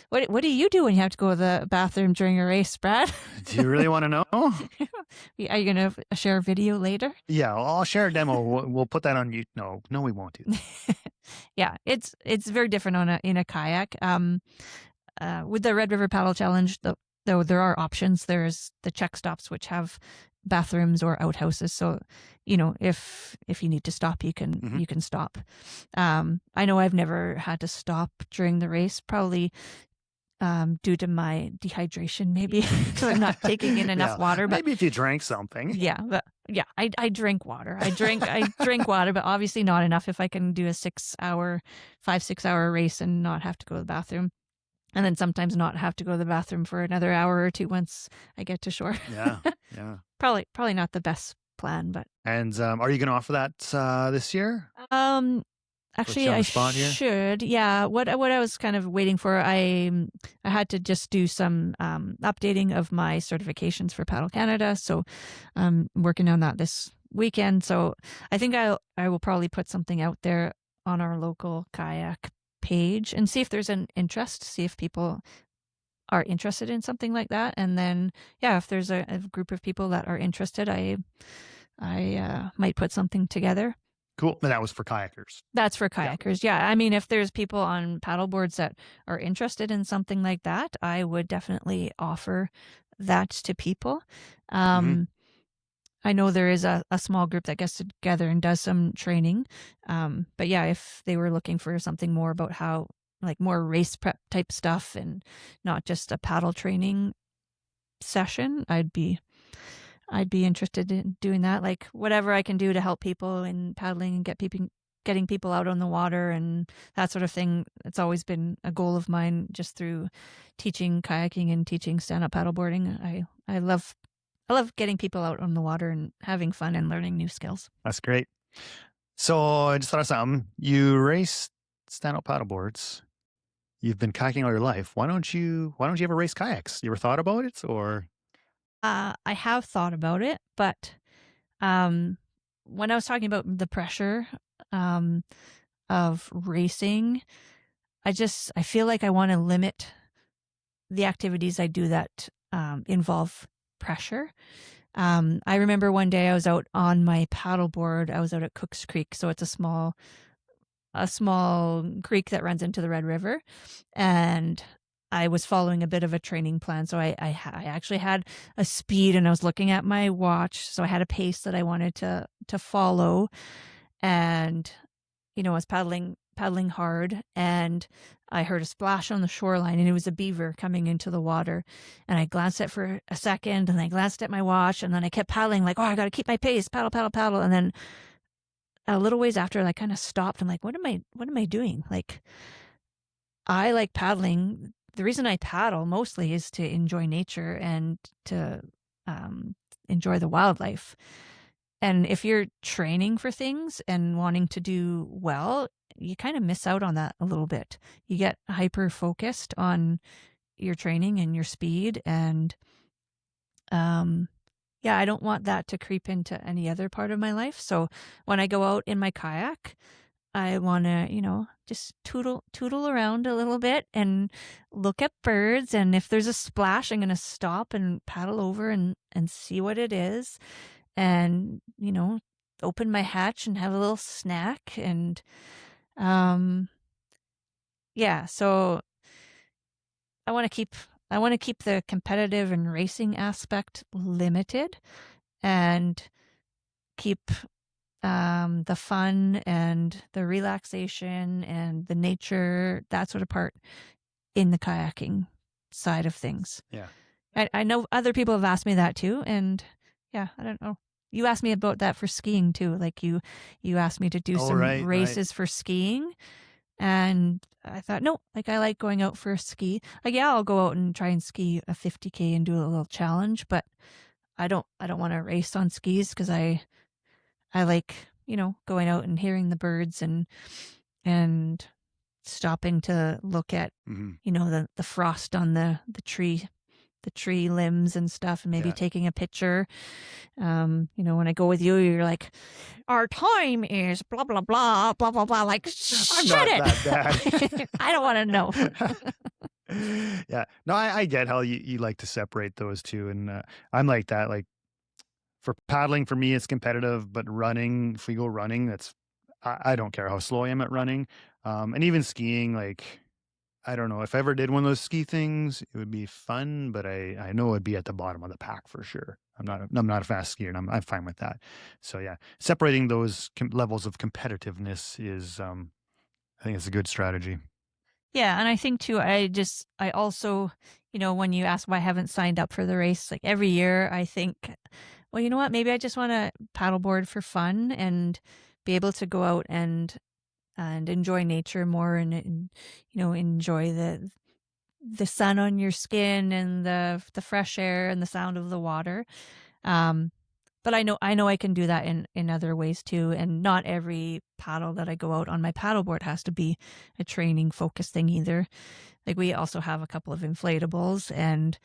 What do you do when you have to go to the bathroom during a race, Brad? Do you really want to know? Are you going to share a video later? Yeah, I'll share a demo. We'll put that on YouTube. No, we won't do that. Yeah, it's very different in a kayak. With the Red River Paddle Challenge, though there are options. There's the check stops, which have bathrooms or outhouses. So, if you need to stop, you can stop. I know I've never had to stop during the race, probably due to my dehydration, maybe because I'm not taking in enough water. But maybe if you drank something. I drink water. I drink water, but obviously not enough if I can do a 5-6 hour race and not have to go to the bathroom. And then sometimes not have to go to the bathroom for another hour or two once I get to shore. Yeah. Probably not the best plan, but. And are you going to offer that this year? Actually, I should. Yeah. What I was kind of waiting for, I had to just do some updating of my certifications for Paddle Canada. So I'm working on that this weekend. So I think I will probably put something out there on our local kayak page and see if there's an interest, see if people are interested in something like that. And then, if there's a group of people that are interested, I might put something together. Cool. And that was for kayakers. That's for kayakers. Yeah. I mean, if there's people on paddleboards that are interested in something like that, I would definitely offer that to people. I know there is a small group that gets together and does some training. But if they were looking for something more about how, like more race prep type stuff and not just a paddle training session, I'd be interested in doing that. Like whatever I can do to help people in paddling and getting people out on the water and that sort of thing. It's always been a goal of mine just through teaching kayaking and teaching stand-up paddleboarding. I love getting people out on the water and having fun and learning new skills. That's great. So I just thought of something. You race stand-up paddleboards. You've been kayaking all your life. Why don't you ever race kayaks? You ever thought about it, or? I have thought about it, but when I was talking about the pressure of racing, I feel like I want to limit the activities I do that involve pressure. I remember one day I was out on my paddleboard. I was out at Cooks Creek, so it's a small creek that runs into the Red River, and I was following a bit of a training plan. So I actually had a speed, and I was looking at my watch, so I had a pace that I wanted to follow, and I was paddling hard, and I heard a splash on the shoreline, and it was a beaver coming into the water. And I glanced at it for a second, and I glanced at my watch, and then I kept paddling like, I got to keep my pace, paddle. And then a little ways after, I kind of stopped. I'm like, what am I doing? Like, I like paddling. The reason I paddle mostly is to enjoy nature and to enjoy the wildlife. And if you're training for things and wanting to do well, you kind of miss out on that a little bit. You get hyper focused on your training and your speed. And I don't want that to creep into any other part of my life. So when I go out in my kayak, I want to, just tootle around a little bit and look at birds. And if there's a splash, I'm going to stop and paddle over and see what it is. And, open my hatch and have a little snack. And, so I want to keep I want to keep the competitive and racing aspect limited and keep the fun and the relaxation and the nature, that sort of part in the kayaking side of things. Yeah. I know other people have asked me that too. And yeah, I don't know. You asked me about that for skiing too. Like you asked me to do some right. races for skiing. And I thought, no, like I like going out for a ski. Like, yeah, I'll go out and try and ski a 50K and do a little challenge, but I don't want to race on skis because I like, going out and hearing the birds and stopping to look at, the frost on the tree limbs and stuff, and maybe taking a picture. When I go with you, you're like, our time is blah, blah, blah, blah, blah, blah. Like, I'm shut not it. that bad. I don't want to know. Yeah. No, I get how you like to separate those two. And I'm like that. Like for paddling, for me, it's competitive, but running, if we go running, I don't care how slow I am at running. And even skiing, like, I don't know if I ever did one of those ski things, it would be fun, but I know it'd be at the bottom of the pack for sure. I'm not a fast skier, and I'm fine with that. So yeah, separating those levels of competitiveness is, I think it's a good strategy. Yeah, and I think too, I also, when you ask why I haven't signed up for the race, like every year, I think, well, you know what? Maybe I just want to paddleboard for fun and be able to go out and enjoy nature more and enjoy the sun on your skin and the fresh air and the sound of the water. But I know I can do that in other ways too. And not every paddle that I go out on my paddleboard has to be a training focused thing either. Like we also have a couple of inflatables, and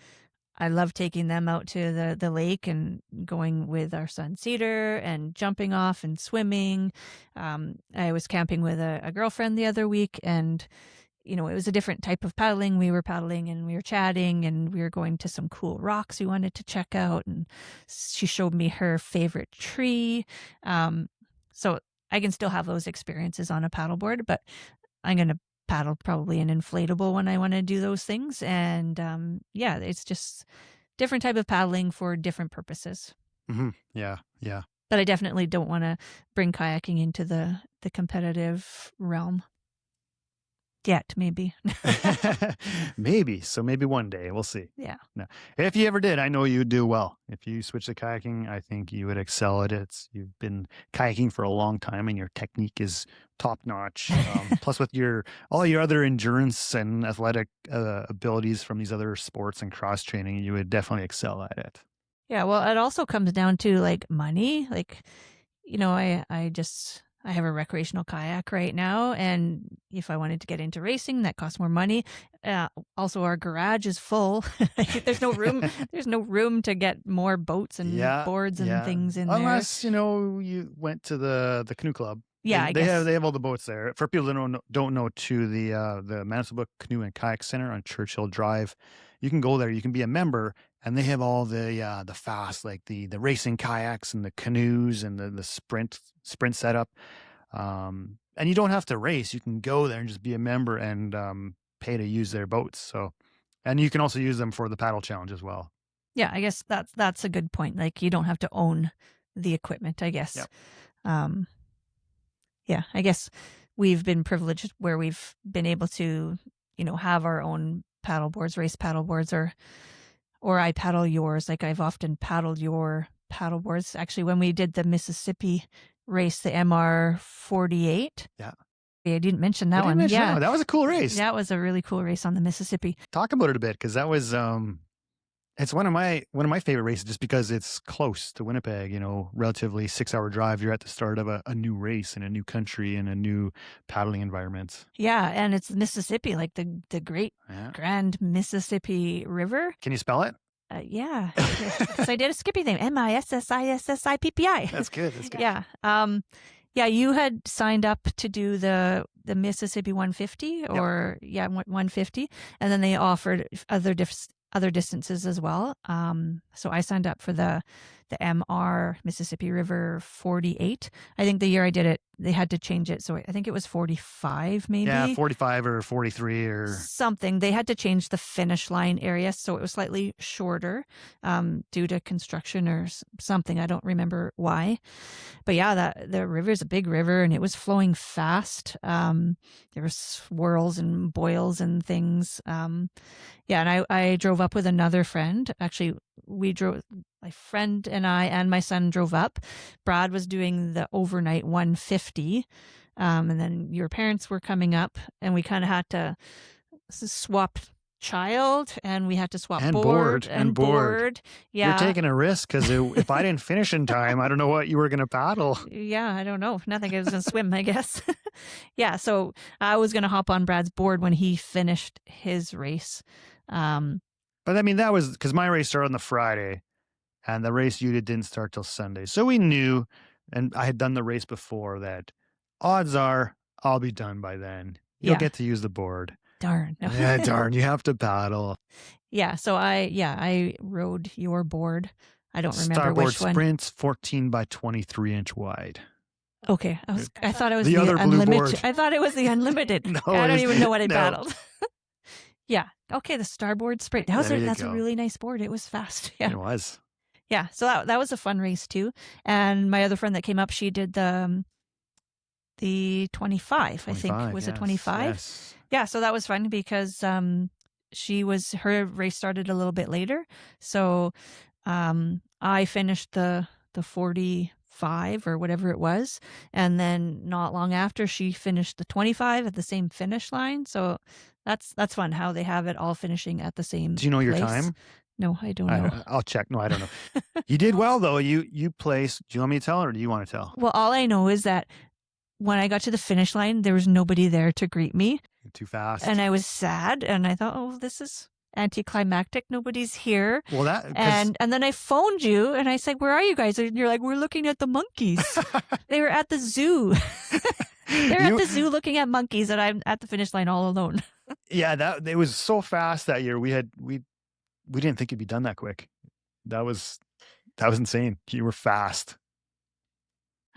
I love taking them out to the lake and going with our son Cedar and jumping off and swimming. I was camping with a girlfriend the other week, and it was a different type of paddling. We were paddling and we were chatting, and we were going to some cool rocks we wanted to check out. And she showed me her favorite tree. So I can still have those experiences on a paddleboard, but I'm going to paddle probably an inflatable when I want to do those things. And yeah, it's just different type of paddling for different purposes. Mm-hmm. Yeah. Yeah. But I definitely don't want to bring kayaking into the competitive realm. Yet, maybe. Maybe. So maybe one day. We'll see. Yeah. No. If you ever did, I know you'd do well. If you switch to kayaking, I think you would excel at it. You've been kayaking for a long time and your technique is top notch. Plus with all your other endurance and athletic abilities from these other sports and cross training, you would definitely excel at it. Yeah. Well, it also comes down to like money. Like, I have a recreational kayak right now, and if I wanted to get into racing, that costs more money. Also, our garage is full. There's no room. There's no room to get more boats and boards and things in there. Unless you went to the canoe club. Yeah, they have all the boats there. For people that don't know, too, the Manitoba Canoe and Kayak Center on Churchill Drive, you can go there. You can be a member, and they have all the fast, like the racing kayaks and the canoes and the sprint setup. And you don't have to race. You can go there and just be a member and pay to use their boats. So, and you can also use them for the paddle challenge as well. Yeah, I guess that's a good point. Like you don't have to own the equipment, I guess. Yep. Yeah, I guess we've been privileged where we've been able to, have our own paddleboards, race paddleboards, or I paddle yours. Like I've often paddled your paddleboards. Actually, when we did the Mississippi race, the MR 48. Yeah. I didn't mention that one. Yeah. That was a cool race. That was a really cool race on the Mississippi. Talk about it a bit, because that was it's one of my favorite races just because it's close to Winnipeg, relatively 6-hour drive. You're at the start of a new race in a new country and a new paddling environment. Yeah, and it's Mississippi, like the great Grand Mississippi River. Can you spell it? Yeah. So I did a Skippy thing. MISSISSIPPI. That's good. Yeah. Yeah, you had signed up to do the Mississippi 150 or 150, and then they offered other distances as well. So I signed up for the the MR Mississippi River 48. I think the year I did it, they had to change it. So I think it was 45 maybe. Yeah, 45 or 43 or something. They had to change the finish line area. So it was slightly shorter due to construction or something. I don't remember why. But yeah, the river is a big river and it was flowing fast. There were swirls and boils and things. And I drove up with another friend. Actually, my friend and I and my son drove up. Brad was doing the overnight 150. And then your parents were coming up and we kind of had to swap child and we had to swap and board. Yeah. You're taking a risk because if I didn't finish in time, I don't know what you were going to paddle. Yeah, I don't know. Nothing. I was going to swim, I guess. Yeah, so I was going to hop on Brad's board when he finished his race. But I mean, that was because my race started on the Friday and the race you didn't start till Sunday. So we knew, and I had done the race before, that odds are I'll be done by then. You'll get to use the board. Darn. Yeah, darn. You have to paddle. Yeah. So I rode your board. I don't remember Starboard which one. Sprints 14 by 23 inch wide. Okay. I thought it was the other unlimited. blue board. I thought it was the unlimited. No, I don't even know what I no. paddled. Yeah. Okay. The Starboard Sprint. That's go. a really nice board. It was fast. Yeah. It was. Yeah. So that was a fun race too. And my other friend that came up, she did the 25, I think. Was it 25? Yes. Yeah, so that was fun because her race started a little bit later. So I finished the 45 or whatever it was. And then not long after, she finished the 25 at the same finish line. So that's fun how they have it all finishing at the same Do you know your place. time? No, I don't know. I'll check. No, I don't know. You did well, though. You placed. Do you want me to tell or do you want to tell? Well, all I know is that when I got to the finish line, there was nobody there to greet me. Too fast. And I was sad. And I thought, oh, this is anticlimactic. Nobody's here. Well, and then I phoned you and I said, where are you guys? And you're like, we're looking at the monkeys. They were at the zoo. They're at the zoo looking at monkeys and I'm at the finish line all alone. Yeah, it was so fast that year. We didn't think you'd be done that quick. That was insane. You were fast.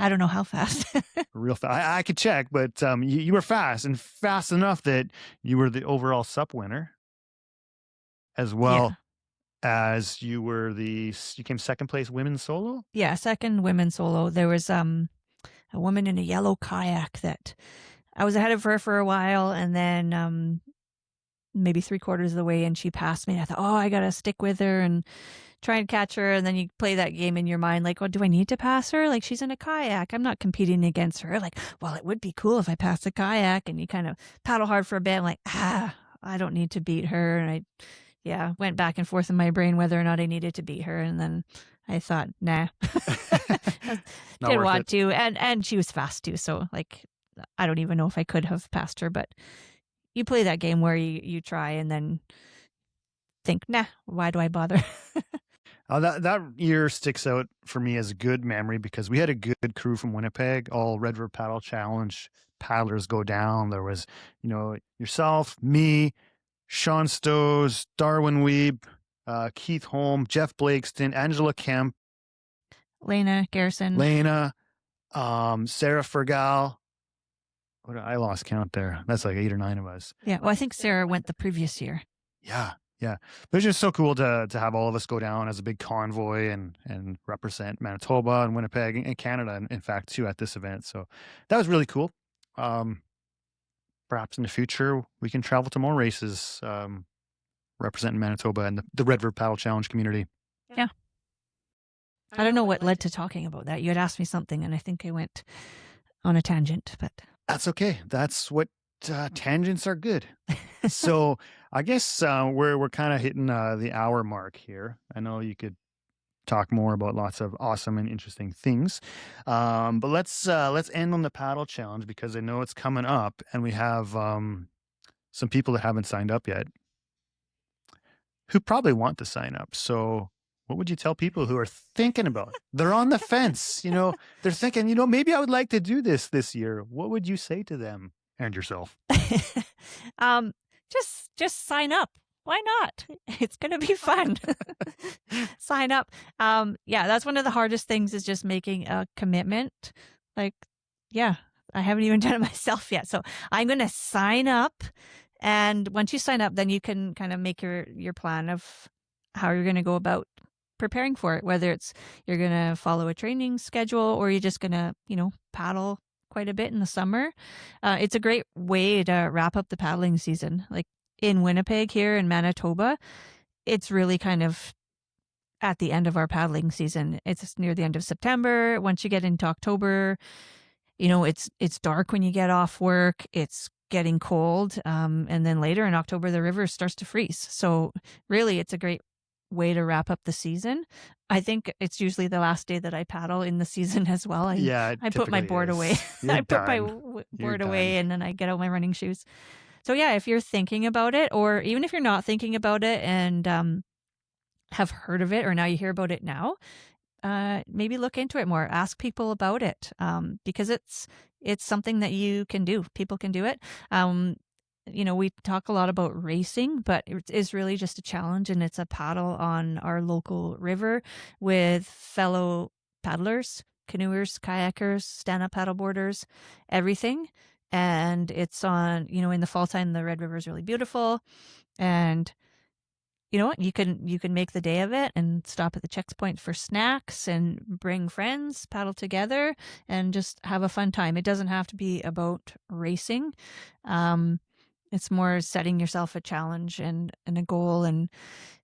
I don't know how fast. Real fast. I could check, but you were fast and fast enough that you were the overall SUP winner, as well as you came second place women's solo. Yeah, second women's solo. There was a woman in a yellow kayak that I was ahead of her for a while, and then maybe 3/4 of the way, and she passed me. And I thought, oh, I gotta stick with her and try and catch her. And then you play that game in your mind, like, oh, do I need to pass her? Like, she's in a kayak. I'm not competing against her. Like, well, it would be cool if I passed the kayak. And you kind of paddle hard for a bit. I'm like, I don't need to beat her. And I went back and forth in my brain whether or not I needed to beat her. And then I thought, nah, didn't want to. And she was fast too. So like, I don't even know if I could have passed her, but you play that game where you try and then think, nah, why do I bother? That year sticks out for me as a good memory because we had a good crew from Winnipeg. All Red River Paddle Challenge paddlers go down. There was, yourself, me, Sean Stows, Darwin Weeb, Keith Holm, Jeff Blakeston, Angela Kemp, Lena Garrison, Sarah Fergal. I lost count there. That's like 8 or 9 of us. Yeah. Well, I think Sarah went the previous year. Yeah. Yeah. But it's just so cool to have all of us go down as a big convoy and represent Manitoba and Winnipeg and Canada, in fact, too, at this event. So that was really cool. Perhaps in the future, we can travel to more races representing Manitoba and the Red River Paddle Challenge community. Yeah. I don't know what led to talking about that. You had asked me something, and I think I went on a tangent, but that's okay. That's what tangents are good. So I guess we're kind of hitting the hour mark here. I know you could talk more about lots of awesome and interesting things, but let's end on the paddle challenge because I know it's coming up, and we have some people that haven't signed up yet who probably want to sign up. So what would you tell people who are thinking about it? They're on the fence, they're thinking, maybe I would like to do this year. What would you say to them and yourself? Just sign up. why not? It's going to be fun. Sign up. Yeah, that's one of the hardest things is just making a commitment. Like, yeah, I haven't even done it myself yet. So I'm going to sign up. And once you sign up, then you can kind of make your plan of how you're going to go about preparing for it, whether it's you're going to follow a training schedule or you're just going to, paddle quite a bit in the summer. It's a great way to wrap up the paddling season. Like in Winnipeg here in Manitoba, it's really kind of at the end of our paddling season. It's near the end of September. Once you get into October, it's dark when you get off work. It's getting cold. And then later in October, the river starts to freeze. So really, it's a great way to wrap up the season. I think it's usually the last day that I paddle in the season as well. I put my board away. I put my board away and then I get out my running shoes. So yeah, if you're thinking about it, or even if you're not thinking about it and have heard of it, or now you hear about it now, maybe look into it more. Ask people about it because it's something that you can do. People can do it. We talk a lot about racing, but it is really just a challenge, and it's a paddle on our local river with fellow paddlers, canoers, kayakers, stand-up paddleboarders, everything. And it's on, in the fall time, the Red River is really beautiful. And you know what? You can make the day of it and stop at the checkpoint for snacks and bring friends, paddle together, and just have a fun time. It doesn't have to be about racing. It's more setting yourself a challenge and a goal and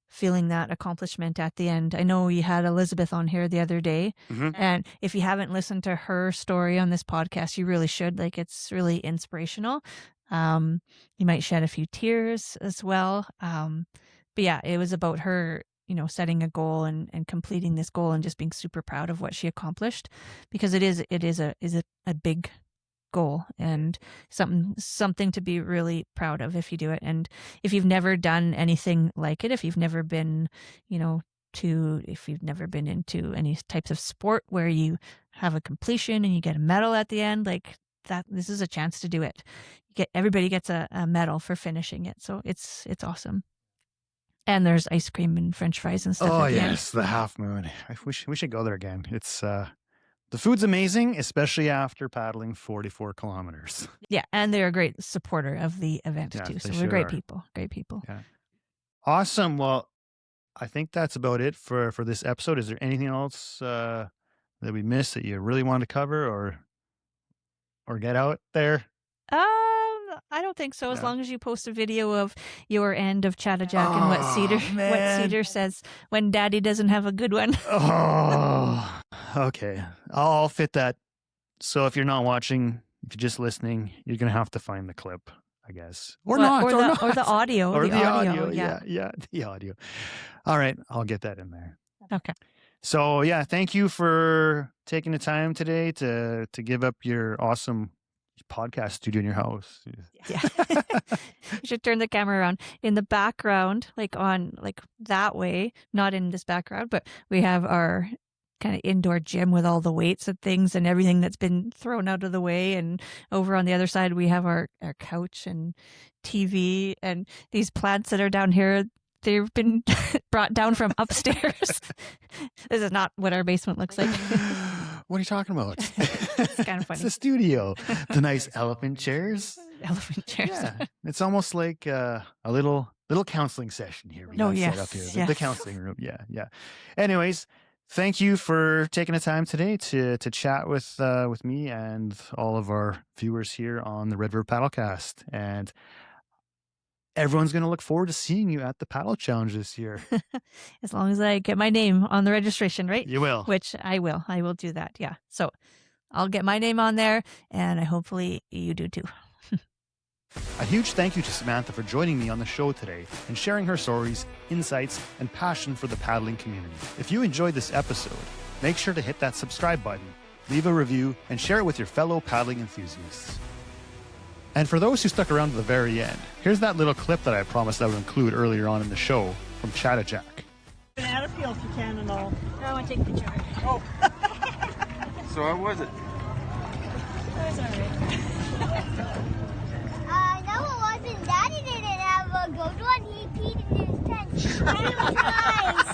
feeling that accomplishment at the end. I know you had Elizabeth on here the other day, and if you haven't listened to her story on this podcast, you really should. Like, it's really inspirational. You might shed a few tears as well. But yeah, it was about her, setting a goal and completing this goal and just being super proud of what she accomplished, because it is a big goal and something to be really proud of if you do it. And if you've never done anything like it, if you've never been, if you've never been into any types of sport where you have a completion and you get a medal at the end, like that, this is a chance to do it. Everybody gets a medal for finishing it. So it's awesome. And there's ice cream and French fries and stuff. Oh, at the yes, end. the Half Moon. We should go there again. It's the food's amazing, especially after paddling 44 kilometers. Yeah, and they're a great supporter of the event too. So they're great people. Great people. Yeah. Awesome. Well, I think that's about it for this episode. Is there anything else that we missed that you really want to cover or get out there? I don't think so. As long as you post a video of your end of Chattajack and what Cedar says when Daddy doesn't have a good one. Oh, okay. I'll fit that. So if you're not watching, if you're just listening, you're gonna have to find the clip, I guess, or the audio, or the audio. Yeah, the audio. All right, I'll get that in there. Okay. So yeah, thank you for taking the time today to give up your awesome podcast studio in your house. Yeah. You should turn the camera around. In the background, like that way, not in this background, but we have our kind of indoor gym with all the weights and things and everything that's been thrown out of the way. And over on the other side, we have our couch and TV and these plants that are down here. They've been brought down from upstairs. This is not what our basement looks like. What are you talking about? It's kind of funny. It's a studio. The nice elephant chairs. Elephant chairs. Yeah. It's almost like a little counseling session here. Set up here. Yes. The counseling room. Yeah. Anyways, thank you for taking the time today to chat with me and all of our viewers here on the Red River Paddlecast. And everyone's going to look forward to seeing you at the Paddle Challenge this year. As long as I get my name on the registration, right? You will. Which I will. I will do that. Yeah. So I'll get my name on there, and hopefully you do too. A huge thank you to Samantha for joining me on the show today and sharing her stories, insights, and passion for the paddling community. If you enjoyed this episode, make sure to hit that subscribe button, leave a review, and share it with your fellow paddling enthusiasts. And for those who stuck around to the very end, here's that little clip that I promised I would include earlier on in the show from Chattajack. Banana peel if you can and all. I want to take a picture. Oh. So how was it? That was all right. No, it wasn't. Daddy didn't have a good one. He peed Surprise!